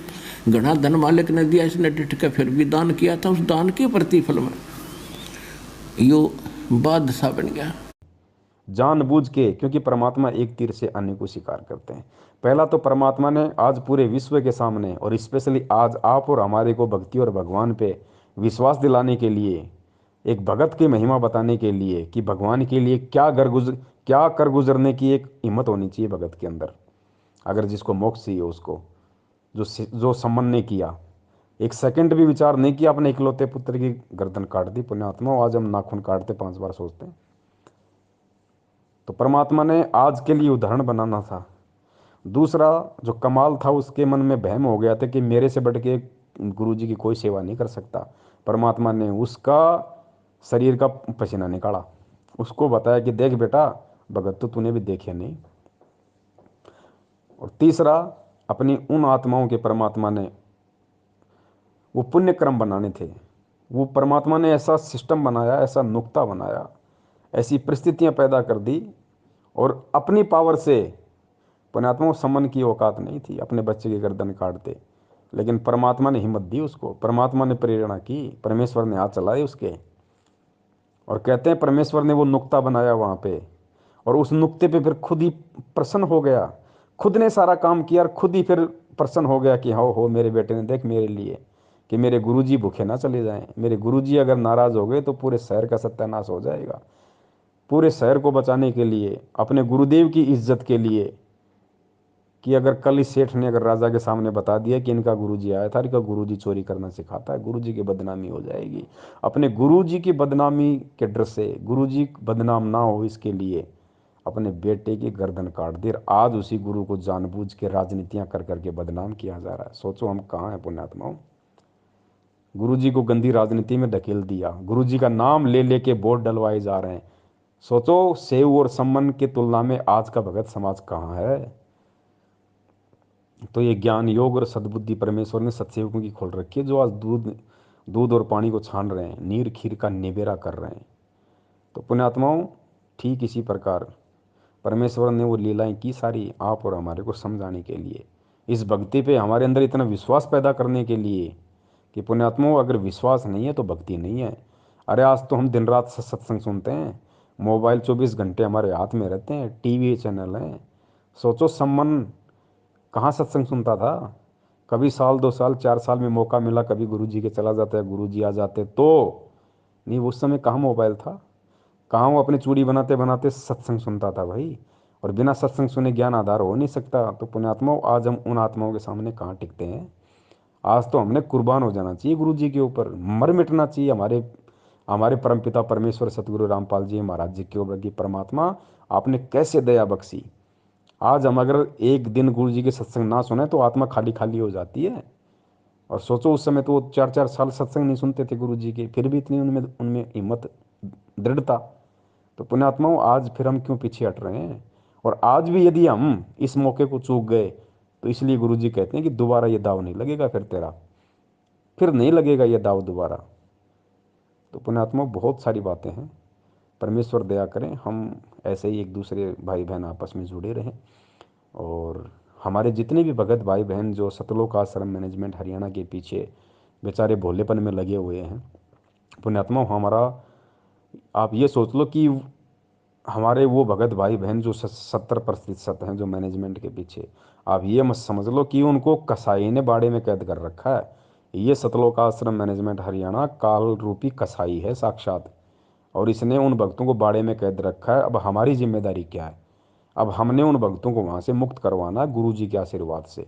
घना धन मालिक ने दिया, इसने डिट के फिर भी दान किया था, उस दान के प्रतिफल में यो बादशाह बन गया। जानबूझ के, क्योंकि परमात्मा एक तीर से अन्य को शिकार करते हैं। पहला तो परमात्मा ने आज पूरे विश्व के सामने और स्पेशली आज आप और हमारे को भक्ति और भगवान पे विश्वास दिलाने के लिए, एक भगत की महिमा बताने के लिए कि भगवान के लिए क्या कर गुजरने की एक हिम्मत होनी चाहिए भगत के अंदर। अगर जिसको मोक्ष चाहिए उसको, जो सम्मन ने किया, एक सेकंड भी विचार नहीं किया, अपने इकलौते पुत्र की गर्दन काट दी। पुण्यात्मा, आज हम नाखून काटते 5 बार सोचते हैं। तो परमात्मा ने आज के लिए उदाहरण बनाना था। दूसरा जो कमाल था, उसके मन में वहम हो गया था कि मेरे से बढ़ के गुरु जी की कोई सेवा नहीं कर सकता। परमात्मा ने उसका शरीर का पसीना निकाला, उसको बताया कि देख बेटा, भगत तो तूने भी देखे नहीं। और तीसरा, अपनी उन आत्माओं के परमात्मा ने वो पुण्य क्रम बनाने थे। वो परमात्मा ने ऐसा सिस्टम बनाया, ऐसा नुक्ता बनाया, ऐसी परिस्थितियां पैदा कर दी, और अपनी पावर से पुण्यात्मा सम्मन की औकात नहीं थी, अपने बच्चे की गर्दन काटते। लेकिन परमात्मा ने हिम्मत दी उसको, परमात्मा ने प्रेरणा की, परमेश्वर ने हाथ चलाए उसके। और कहते हैं परमेश्वर ने वो नुक्ता बनाया वहाँ पे, और उस नुक्ते पे फिर खुद ही प्रसन्न हो गया। खुद ने सारा काम किया और खुद ही फिर प्रसन्न हो गया कि हो मेरे बेटे ने देख मेरे लिए, कि मेरे गुरुजी भूखे ना चले जाएं। मेरे गुरुजी अगर नाराज हो गए तो पूरे शहर का सत्यानाश हो जाएगा। पूरे शहर को बचाने के लिए, अपने गुरुदेव की इज्जत के लिए, कि अगर कल इस सेठ ने अगर राजा के सामने बता दिया कि इनका गुरुजी आया था, इनका गुरुजी चोरी करना सिखाता है, गुरुजी की बदनामी हो जाएगी। अपने गुरुजी की बदनामी के डर से, गुरुजी बदनाम ना हो इसके लिए अपने बेटे की गर्दन काट दी। आज उसी गुरु को जानबूझ के राजनीतियां कर करके बदनाम किया जा रहा है। सोचो हम कहाँ हैं पुण्यात्माओं। गुरुजी को गंदी राजनीति में धकेल दिया, गुरुजी का नाम ले लेके वोट डलवाए जा रहे हैं। सोचो, सेव और सम्मन की तुलना में आज का भगत समाज कहाँ है। तो ये ज्ञान योग और सद्बुद्धि परमेश्वर ने सत्सेवकों की खोल रखी है, जो आज दूध और पानी को छान रहे हैं, नीर खीर का निबेरा कर रहे हैं। तो पुण्यात्माओं, ठीक इसी प्रकार परमेश्वर ने वो लीलाएं की सारी आप और हमारे को समझाने के लिए, इस भक्ति पे हमारे अंदर इतना विश्वास पैदा करने के लिए कि पुण्यात्माओं, अगर विश्वास नहीं है तो भक्ति नहीं है। अरे आज तो हम दिन रात सत्संग सुनते हैं, मोबाइल 24 घंटे हमारे हाथ में रहते हैं, टीवी चैनल हैं। सोचो सम्मन कहाँ सत्संग सुनता था। कभी साल 2 साल 4 साल में मौका मिला, कभी गुरुजी के चला जाता है, गुरुजी आ जाते तो नहीं। उस समय कहाँ मोबाइल था, कहाँ वो अपनी चूड़ी बनाते बनाते सत्संग सुनता था भाई। और बिना सत्संग सुने ज्ञान आधार हो नहीं सकता। तो पुण्यात्माओं, आज हम उन आत्माओं के सामने कहाँ टिकते हैं। आज तो हमने कुर्बान हो जाना चाहिए गुरु जी के ऊपर, मर मिटना चाहिए हमारे हमारे परमपिता परमेश्वर सतगुरु रामपाल जी महाराज जी के ऊपर कि परमात्मा आपने कैसे दया बख्शी। आज हम अगर एक दिन गुरु जी के सत्संग ना सुने तो आत्मा खाली खाली हो जाती है। और सोचो उस समय तो वो 4 4 साल सत्संग नहीं सुनते थे गुरु जी के, फिर भी इतनी उनमें उनमें हिम्मत, दृढ़ता। तो पुण्यात्माओं, आज फिर हम क्यों पीछे हट रहे हैं। और आज भी यदि हम इस मौके को चूक गए तो इसलिए गुरु जी कहते हैं कि दोबारा ये दाव नहीं लगेगा, फिर तेरा फिर नहीं लगेगा ये दाव दोबारा। तो पुण्यात्माओं, बहुत सारी बातें हैं। परमेश्वर दया करें हम ऐसे ही एक दूसरे भाई बहन आपस में जुड़े रहें। और हमारे जितने भी भगत भाई बहन जो सतलोक आश्रम मैनेजमेंट हरियाणा के पीछे बेचारे भोलेपन में लगे हुए हैं, पुण्यात्माओं, हमारा आप ये सोच लो कि हमारे वो भगत भाई बहन जो 70% हैं जो मैनेजमेंट के पीछे, आप ये मत समझ लो कि उनको कसाई ने बाड़े में कैद कर रखा है। ये सतलोक आश्रम मैनेजमेंट हरियाणा काल रूपी कसाई है साक्षात। और इसने उन भक्तों को बाड़े में कैद रखा है। अब हमारी जिम्मेदारी क्या है। अब हमने उन भक्तों को वहाँ से मुक्त करवाना है गुरु जी के आशीर्वाद से।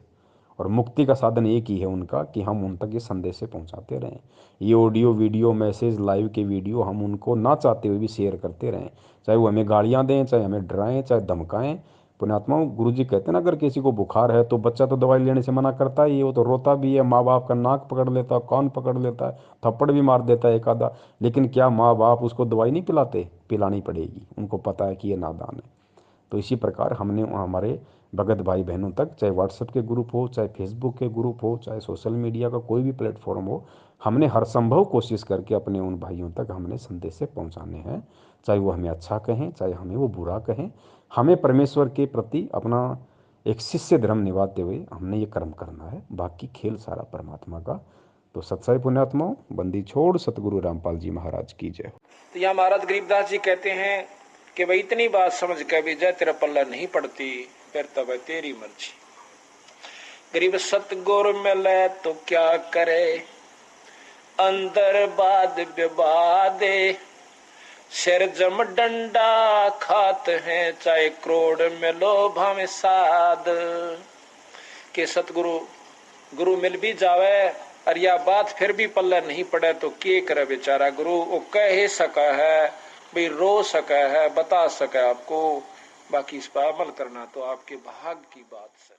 और मुक्ति का साधन एक ही है उनका कि हम उन तक ये संदेश से पहुँचाते रहें। ये ऑडियो वीडियो मैसेज लाइव के वीडियो हम उनको ना चाहते हुए भी शेयर करते रहें। चाहे वो हमें गालियाँ दें, चाहे हमें डराएं, चाहे धमकाएं। पुण्यात्माओं, गुरु जी कहते हैं ना, अगर किसी को बुखार है तो बच्चा तो दवाई लेने से मना करता ही है, वो तो रोता भी है, माँ बाप का नाक पकड़ लेता है, कान पकड़ लेता है, थप्पड़ भी मार देता है एक आधा। लेकिन क्या माँ बाप उसको दवाई नहीं पिलाते। पिलानी पड़ेगी, उनको पता है कि ये नादान है। तो इसी प्रकार हमने हमारे भगत भाई बहनों तक, चाहे व्हाट्सएप के ग्रुप हो, चाहे फेसबुक के ग्रुप हो, चाहे सोशल मीडिया का कोई भी प्लेटफॉर्म हो, हमने हर संभव कोशिश करके अपने उन भाइयों तक हमने संदेश से पहुंचाने हैं। चाहे वो हमें अच्छा कहें, चाहे हमें वो बुरा कहें, हमें परमेश्वर के प्रति अपना एक शिष्य धर्म निभाते हुए हमने ये कर्म करना है। बाकी खेल सारा परमात्मा का। तो सत्साई पुण्यात्माओं, बंदी छोड़ सतगुरु रामपाल जी महाराज की जय। तो यहाँ महाराज गरीबदास जी कहते हैं कि भाई इतनी बात समझ के भी जय तेरा पल्ला नहीं पड़ती, फिर तब तेरी मर्जी। गरीब सतगुर मिले तो क्या करे, अंदर बाद विवादे, सिर जम डंडा खात हैं, चाहे करोड़ मिलो भावे साध। के सतगुरु गुरु मिल भी जावे और या बात फिर भी पल्ला नहीं पड़े तो के करे बेचारा। गुरु वो कह सका है भाई, रो सका है, बता सका आपको, बाकी इस पर अमल करना तो आपके भाग की बात है।